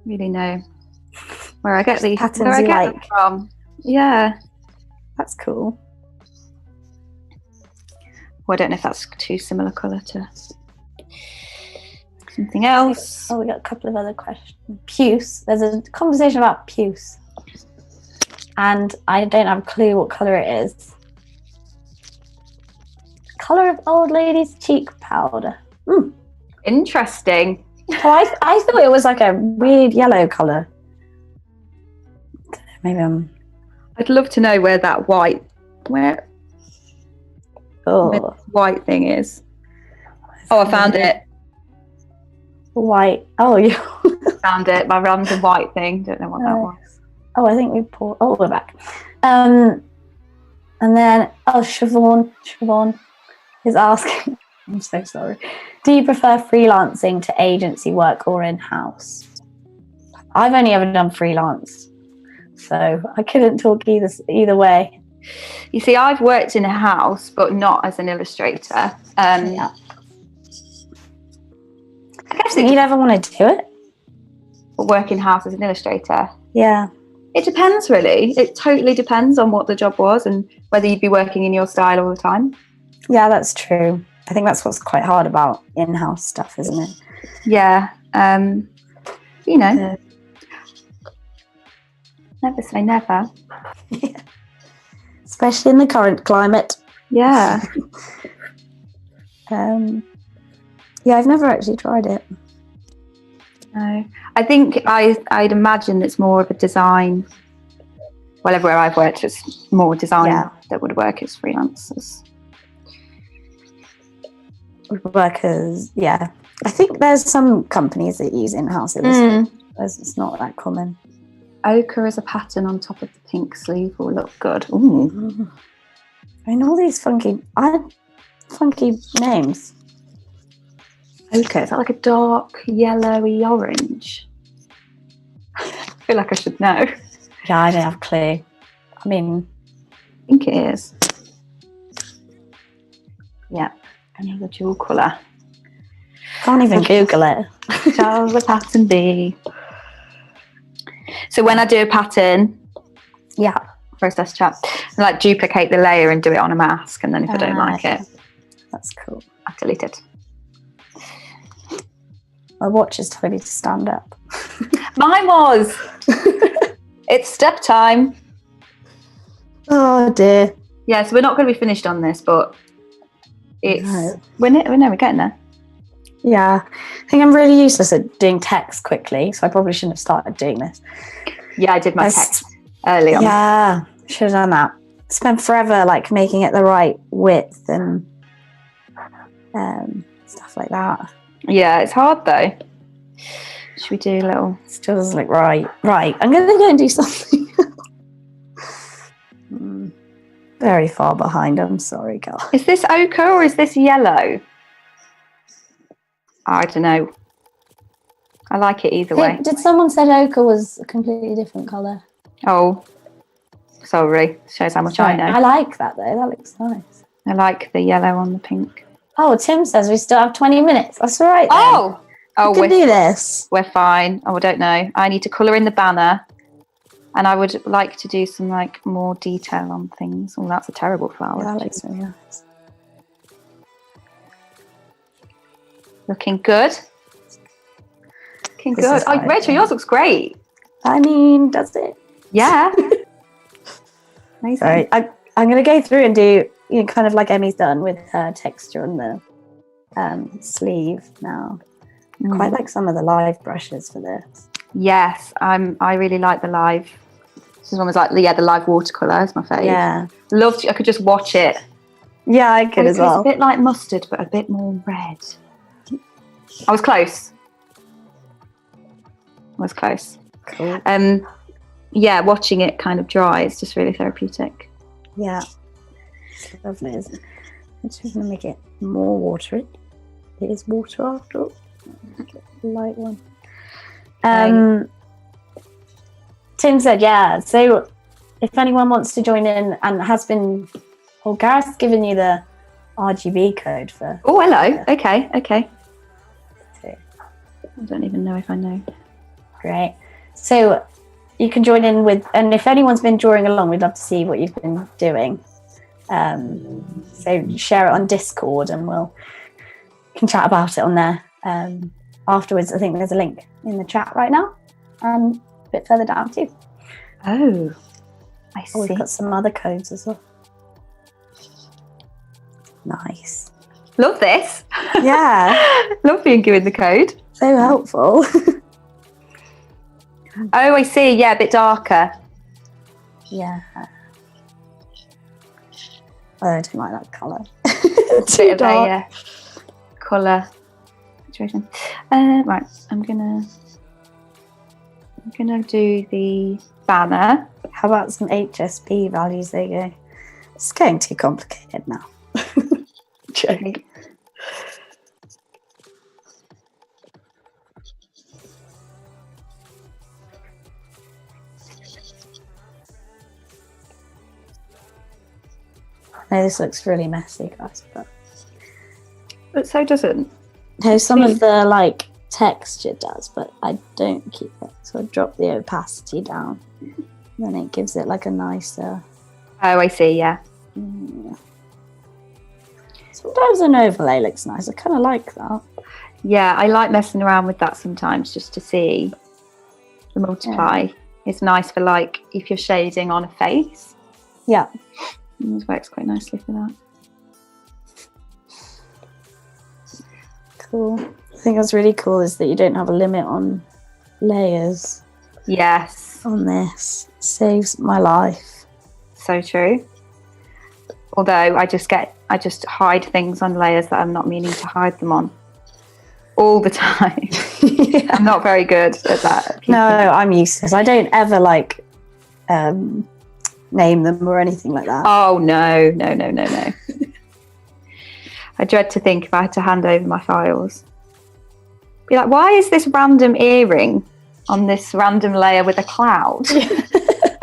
really know where I get these patterns them from. Yeah. That's cool. Well, I don't know if that's too similar colour to something else. Oh, we got a couple of other questions. Puce. There's a conversation about puce. And I don't have a clue what colour it is. Colour of old lady's cheek powder. Interesting. Oh, I thought it was like a weird yellow colour. Maybe I'd love to know where that white white thing is. Oh, I found it. White. Oh, you found it. My random white thing. Don't know what that was. Oh, I think we poured. Oh, we're back. And then Siobhan is asking. I'm so sorry. Do you prefer freelancing to agency work or in-house? I've only ever done freelance, so I couldn't talk either way. You see, I've worked in a house, but not as an illustrator. I guess you'd ever want to do it. But work in house as an illustrator. Yeah. It depends, really. It totally depends on what the job was and whether you'd be working in your style all the time. Yeah, that's true. I think that's what's quite hard about in-house stuff, isn't it? Yeah. You know, never say never. Yeah. Especially in the current climate. Yeah. Yeah, I've never actually tried it. No. I think I'd imagine it's more of a design. Well, everywhere I've worked, it's more design that would work as freelancers. Workers, yeah. I think there's some companies that use in-house illustrators. It's not that common. Ochre as a pattern on top of the pink sleeve will look good. Ooh. I mean, all these funky names. Ochre, is that like a dark yellowy orange? I feel like I should know. Yeah, I don't have a clue. I mean, I think it is. Yeah, another dual colour. Can't even Google it. Charles the pattern bee. So when I do a pattern, Yeah. process chat, I like duplicate the layer and do it on a mask, and then if I don't like it, that's cool. I delete it. My watch is telling me to stand up. Mine was. It's step time. Oh dear. Yeah, so we're not going to be finished on this, but it's No. we're getting there. Yeah, I think I'm really useless at doing text quickly, so I probably shouldn't have started doing this. Yeah, I did my text early on. Yeah, should have done that. Spent forever like making it the right width and stuff like that. Yeah, it's hard though. Should we do a little? Still doesn't look right. Right, I'm going to go and do something. Very far behind. I'm sorry, guys. Is this ochre or is this yellow? I don't know. I like it either way. Did someone said ochre was a completely different colour? Oh, sorry. Shows how much I know. I like that though. That looks nice. I like the yellow on the pink. Oh, Tim says we still have 20 minutes. That's all right. Oh, we can do this. We're fine. Oh, I don't know. I need to colour in the banner, and I would like to do some like more detail on things. Oh, that's a terrible flower. Yeah, that looks really nice. Looking good. Looking This good. is Oh, fine, Rachel, yeah. yours looks great. I mean, does it? Yeah. Amazing. Sorry, I'm going to go through and do kind of like Emmy's done with her texture on the sleeve now. Quite like some of the live brushes for this. Yes, I really like the live. This one was like the live watercolor is my favourite. Yeah, Loved. I could just watch it. yeah, I could as well. It's a bit like mustard, but a bit more red. I was close. Cool. Yeah, watching it kind of dry is just really therapeutic. Yeah, it's lovely, isn't it? I'm just going to make it more watery. It is water after all. Make it a light one. Tim said, yeah, so if anyone wants to join in and has been, or Gareth's given you the RGB code for. Oh, hello. Okay. Too. I don't even know if I know. Great. So you can join in with, and if anyone's been drawing along, we'd love to see what you've been doing. So share it on Discord and can chat about it on there. Afterwards, I think there's a link in the chat right now and a bit further down too. Oh, I see. We've got some other codes as well. Nice. Love this. Yeah. Love being given the code. So helpful. Oh, I see. Yeah, a bit darker. Yeah. Oh, I don't like that colour. Too dark. Colour situation. Right, I'm gonna do the banner. How about some HSP values? There you go. It's getting too complicated now. Joke. No, this looks really messy, guys. But so doesn't. No, some of the like texture does, but I don't keep it. So I drop the opacity down. Then it gives it like a nicer. Oh, I see. Yeah. Sometimes an overlay looks nice. I kind of like that. Yeah, I like messing around with that sometimes just to see the multiply. Yeah. It's nice for like if you're shading on a face. Yeah. It works quite nicely for that. Cool. I think what's really cool is that you don't have a limit on layers. Yes. On this. It saves my life. So true. Although I just hide things on layers that I'm not meaning to hide them on all the time. Yeah. I'm not very good at that. No, I'm useless. I don't ever like name them or anything like that. Oh no. I dread to think if I had to hand over my files. Be like, why is this random earring on this random layer with a cloud? I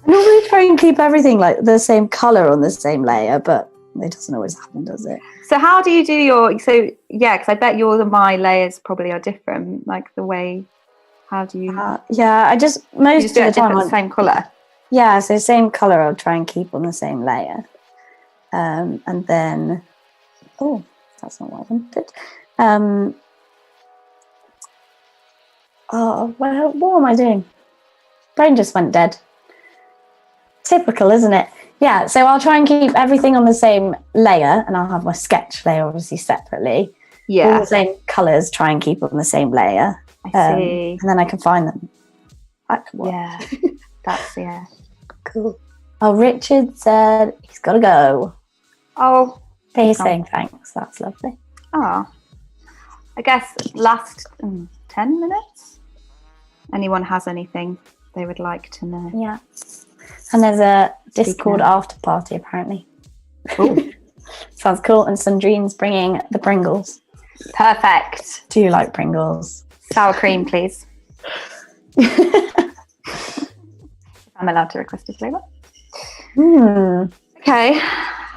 normally try and keep everything like the same colour on the same layer, but it doesn't always happen, does it? So how do you do because I bet my layers probably are different, like the way, how do you? I just, most of the time, same colour. Yeah, so same colour I'll try and keep on the same layer. And then, oh, that's not what I wanted. Well, what am I doing? Brain just went dead. Typical, isn't it? Yeah, so I'll try and keep everything on the same layer, and I'll have my sketch layer obviously separately. Yeah. All the same colours, try and keep on the same layer. I see. And then I can find them. Yeah, that's, yeah. Cool. Oh, Richard said he's got to go. Oh. But he's saying thanks. That's lovely. Oh. I guess last 10 minutes? Anyone has anything they would like to know? Yeah. And there's a Discord after party, apparently. Cool. Sounds cool. And Sandrine's bringing the Pringles. Perfect. Do you like Pringles? Sour cream, please. I'm allowed to request a flavour. Okay.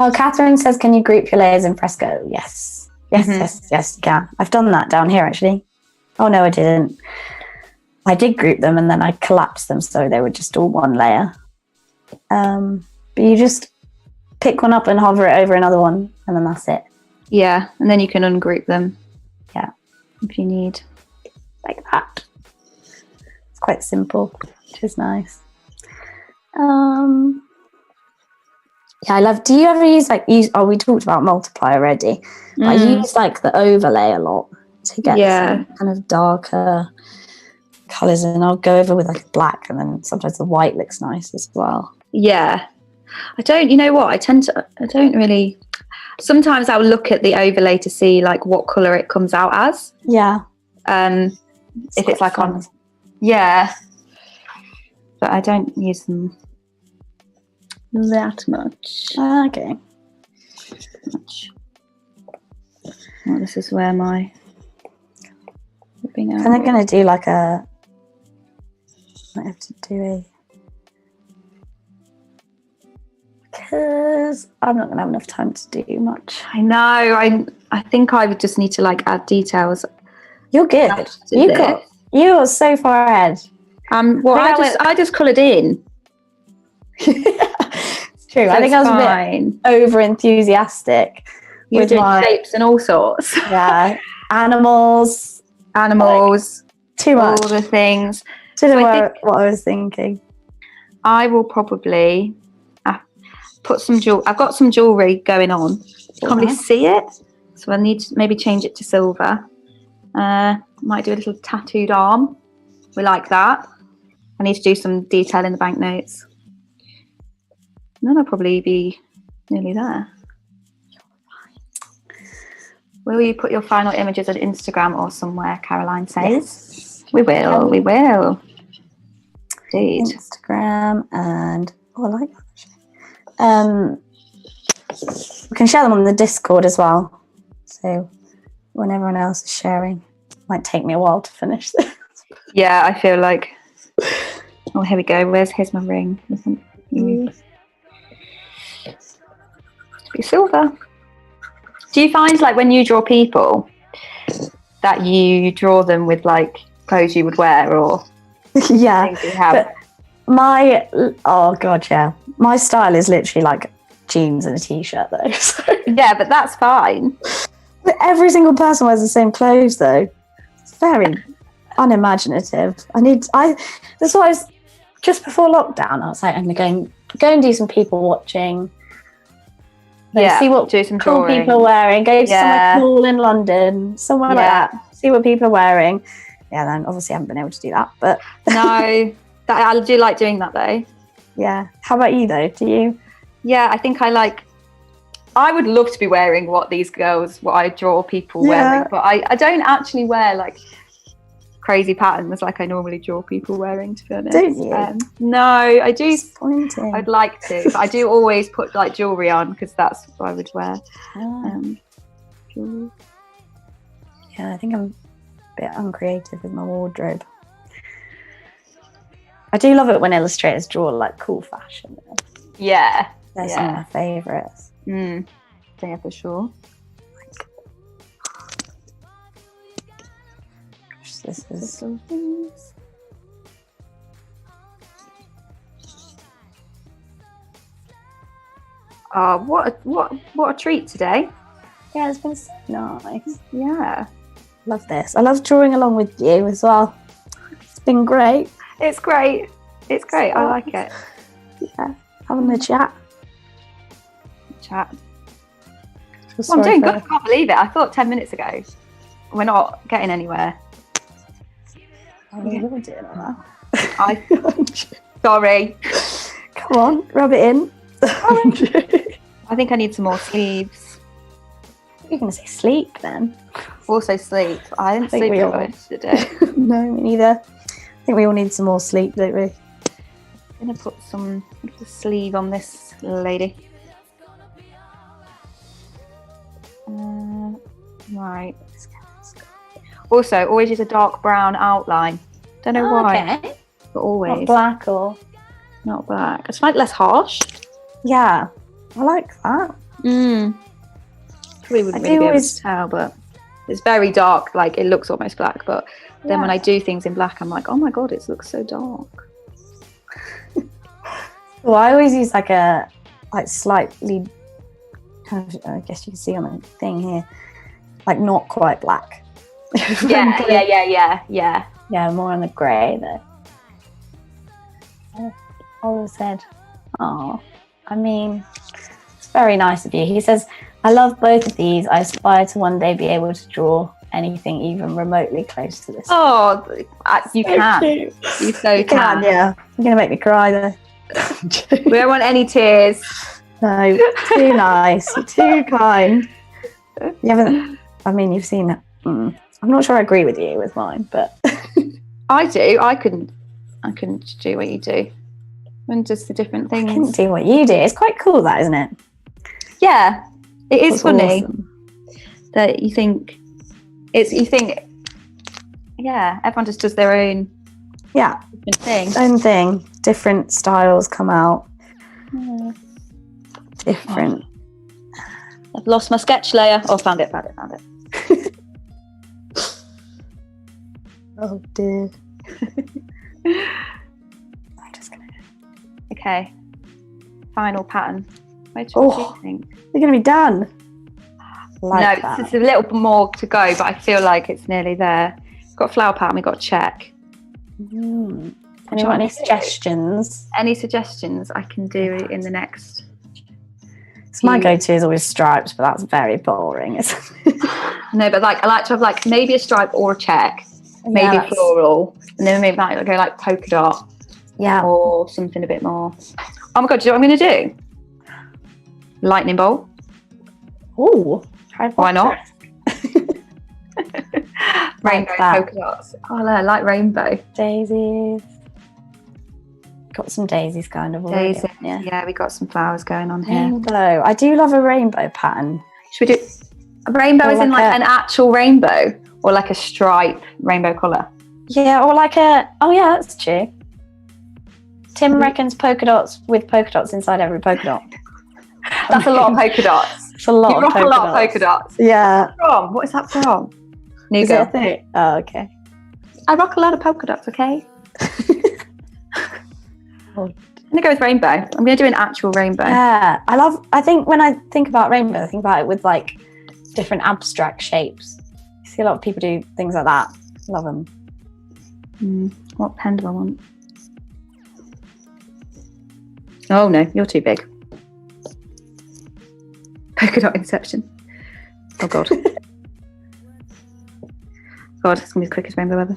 Oh, Catherine says, can you group your layers in Fresco? Yes. Yes, you can. I've done that down here, actually. Oh, no, I didn't. I did group them and then I collapsed them so they were just all one layer. But you just pick one up and hover it over another one and then that's it. Yeah, and then you can ungroup them. Yeah. If you need. Like that. It's quite simple, which is nice. Yeah, I love, do you ever use we talked about multiply already. But I use like the overlay a lot to get some kind of darker colours, and I'll go over with like a black, and then sometimes the white looks nice as well. Yeah. I don't really, sometimes I'll look at the overlay to see like what colour it comes out as. Yeah. If it's like fun. But I don't use them that much. Okay. Well, this is where my and I'm going to do like I have to do because I'm not going to have enough time to do much. I know. I think I would just need to like add details. You're good. You are so far ahead. Well, I just coloured in. It's true. So I think I was a bit over enthusiastic. You're doing shapes and all sorts. Yeah, animals, too much. All the things. Didn't work what I was thinking. I will probably put some jewelry. I've got some jewelry going on. You can't really see it, so I need to maybe change it to silver. Might do a little tattooed arm. We like that. I need to do some detail in the banknotes. And then I'll probably be nearly there. Will you put your final images on Instagram or somewhere, Caroline says? Yes. We will. Indeed. Instagram and I like that. We can share them on the Discord as well. So when everyone else is sharing, it might take me a while to finish this. Yeah, I feel like. Oh, here we go. Here's my ring. Be silver. Do you find like when you draw people that you draw them with like clothes you would wear or yeah, things you have? But my style is literally like jeans and a t-shirt though. So. Yeah, but that's fine. But every single person wears the same clothes though. It's very unimaginative. That's why I was just before lockdown. I was like, I'm gonna go and do some people watching. See what do some cool drawing. people are wearing. Go to somewhere cool in London, somewhere like that. See what people are wearing. Yeah, then obviously I haven't been able to do that, but no, I do like doing that though. Yeah. How about you though? Do you? Yeah, I think I would love to be wearing what I draw people wearing, but I don't actually wear like crazy patterns like I normally draw people wearing, to be honest. Don't you? No, I do. Disappointing. I'd like to, but I do always put like jewelry on because that's what I would wear. Jewelry. Yeah, I think I'm a bit uncreative with my wardrobe. I do love it when illustrators draw like cool fashion. Yeah, They're some of my favourites. there for sure. This is Little things. Oh, what a treat today. yeah, it's been so nice. Yeah. Love this. I love drawing along with you as well. It's been great. It's great. It's great. I like it. Yeah, having a chat. Chat. Well, I'm doing good. I can't believe it. I thought 10 minutes ago. We're not getting anywhere. You're doing it Sorry. Come on, rub it in. I think I need some more sleeves. You're going to say sleep then. Also sleep. I didn't think sleep we very all- much today. No, me neither. I think we all need some more sleep, don't we? I'm going to put some sleeve on this lady. Right. Also, always use a dark brown outline. Don't know why, Okay. but always. Not black or... Not black. It's like less harsh. Yeah, I like that. Probably wouldn't I really do be able always- to tell, but it's very dark. Like it looks almost black, but then when Yeah. I do things in black, I'm like, oh my god, it looks so dark. Well, I always use like a slightly kind of, I guess you can see on the thing here, like not quite black. Yeah. Yeah, more on the grey though. Oliver said, oh, I mean, it's very nice of you. He says, I love both of these. I aspire to one day be able to draw anything even remotely close to this. Oh, you can. Cute. You so You can, yeah. You're going to make me cry though. We don't want any tears. No, too nice. You're too kind. You haven't, I mean, you've seen it. I'm not sure I agree with you with mine, but I do. I couldn't do what you do. And just the different I things. couldn't do what you do. It's quite cool, that, isn't it? Yeah, it is That's funny awesome. that you think yeah, everyone just does their own Yeah, different thing. same thing. Different styles come out. Different. I've lost my sketch layer. Oh, found it. Oh dear. I'm just gonna. Okay, final pattern. Which Oh. one do you think? You're gonna be done. Like No, that. it's a little bit more to go, but I feel like it's nearly there. We've got a flower pattern. We've got to check. Anyone one got any do you do? suggestions? Any suggestions I can do in the next? So my few- go-to is always stripes, but that's very boring. Isn't it? No, but like I like to have like maybe a stripe or a check, Yeah, maybe that's- floral, and then maybe like go like polka dot Yeah. or something a bit more. Oh my god! Do you know what I'm going to do? Lightning bolt. Oh, Why not? Rainbow that. polka dots. Oh, I like rainbow. Daisies. Got some daisies kind of already. Daisy. Yeah. Yeah, we got some flowers going on here. Rainbow. I do love a rainbow pattern. Should we do a rainbow? Or As in like like a- an actual rainbow, or like a stripe rainbow colour? Yeah, or like a. Oh yeah, that's true. Tim reckons polka dots with polka dots inside every polka dot. That's a lot of polka dots. It's a lot You of rock polka a lot dots. of polka dots. Yeah. From? What is that from? New Is it a Girl. thing? Oh, okay. I rock a lot of polka dots. Okay. Oh. I'm gonna go with rainbow. I'm gonna do an actual rainbow. Yeah, I think when I think about rainbow, I think about it with like different abstract shapes. You see a lot of people do things like that. Love them. What pen do I want? Oh no, you're too big. Polka dot inception. Oh god. God, it's gonna be the quickest rainbow ever.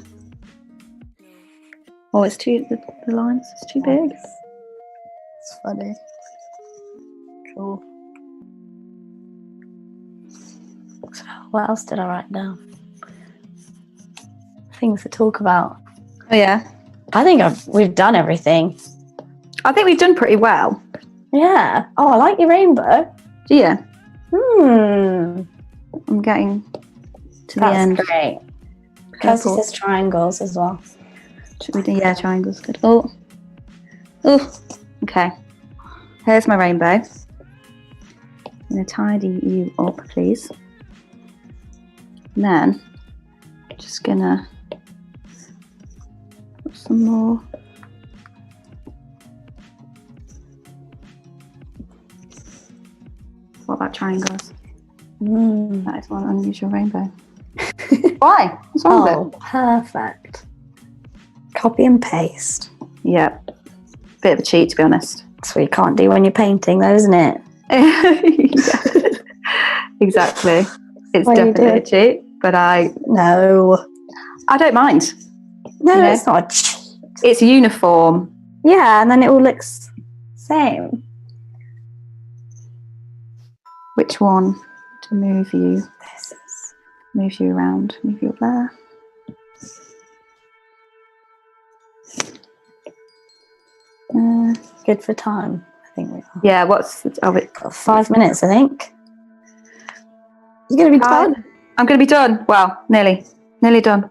Oh, it's too the lines. It's too big. It's funny. Cool. So what else did I write down? Things to talk about. Oh yeah. I think we've done everything. I think we've done pretty well. Yeah. Oh, I like your rainbow. Do you? I'm getting to the That's end. great. Because Purple. it says triangles as well. Should we do, yeah, triangles. Good. Oh. Okay. Here's my rainbow. I'm going to tidy you up, please. And then just going to put some more. What about triangles? That is one unusual rainbow. Why? What's wrong with it? Perfect. Copy and paste. Yeah. Bit of a cheat, to be honest. That's what you can't do when you're painting, though, isn't it? Exactly. It's What are you definitely a cheat, but No. I don't mind. No, You know? it's not a cheat. It's uniform. Yeah, and then it all looks same. Which one to move you? Move you around. Move you up there. Good for time, I think we are. Yeah, what's... Oh, Got 5 minutes, I think. You're going to be done. I'm going to be done. Well, nearly done.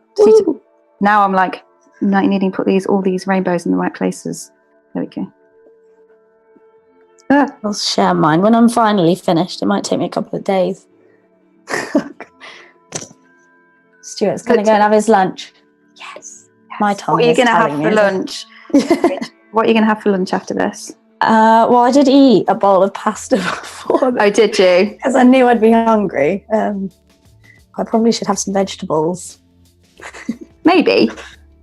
Now I'm like needing to put all these rainbows in the right places. There we go. I'll share mine when I'm finally finished. It might take me a couple of days. Stuart's going to go and have his lunch. Yes. My tongue What are you is going to have telling for me. lunch? What are you going to have for lunch after this? Well, I did eat a bowl of pasta before. Oh, did you? Because I knew I'd be hungry. I probably should have some vegetables. Maybe.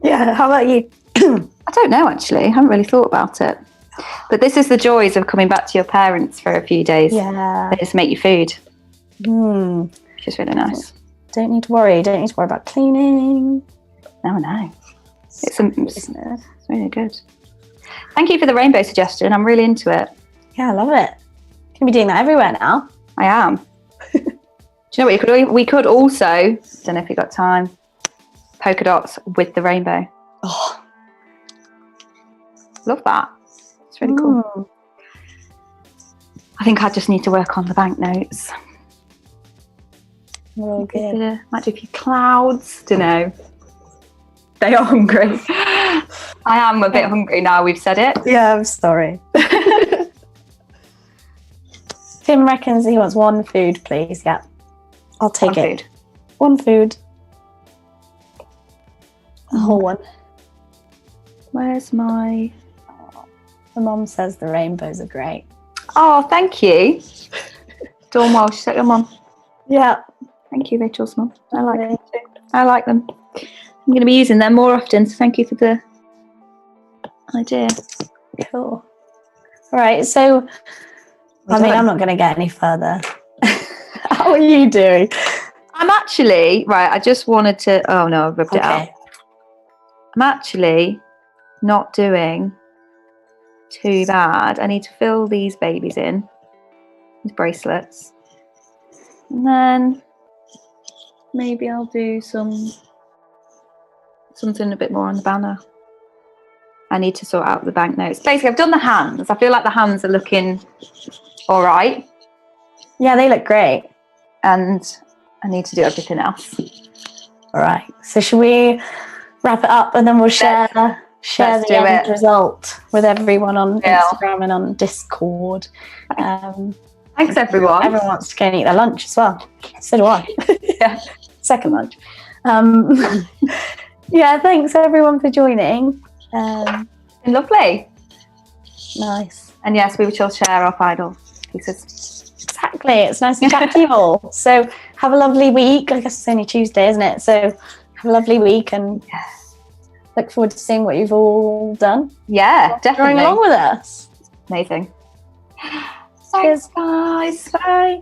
Yeah, how about you? I don't know, actually. I haven't really thought about it. But this is the joys of coming back to your parents for a few days. Yeah. They just make you food. Which is really nice. Don't need to worry. Don't need to worry about cleaning. No. It's really good. Thank you for the rainbow suggestion. I'm really into it. Yeah, I love it. Can be doing that everywhere now. I am. Do you know what? We could also, don't know if you got time, polka dots with the rainbow. Oh, love that. It's really cool. I think I just need to work on the banknotes. Real good. Might do a few clouds. Don't know. They are hungry. I am a bit hungry now we've said it. Yeah, I'm sorry. Tim reckons he wants one food, please. Yeah, I'll take it. Food. One food. A whole one. Where's my... My mum says the rainbows are great. Oh, thank you. Dawn Walsh, is that your mum? Yeah. Thank you, Rachel's mum. I like them too. I like them. I'm going to be using them more often, so thank you for the idea. Cool. All right, so I'm not going to get any further. How are you doing? I'm actually, right, I just wanted to, oh no, I've rubbed it out. I'm actually not doing too bad. I need to fill these babies in, these bracelets. And then maybe I'll do something a bit more on the banner. I need to sort out the banknotes. Basically, I've done the hands. I feel like the hands are looking all right. Yeah, they look great. And I need to do everything else. All right. So should we wrap it up and then we'll share the end result with everyone on Instagram and on Discord. Thanks, everyone. Everyone wants to go and eat their lunch as well. So do I. Yeah. Second lunch. Yeah, thanks everyone for joining. Lovely. Nice. And yes, we will share our final pieces. Exactly. It's nice to chat to you all. So have a lovely week. I guess it's only Tuesday, isn't it? So have a lovely week and look forward to seeing what you've all done. Yeah, definitely. Going along with us. Amazing. Cheers, guys. Bye.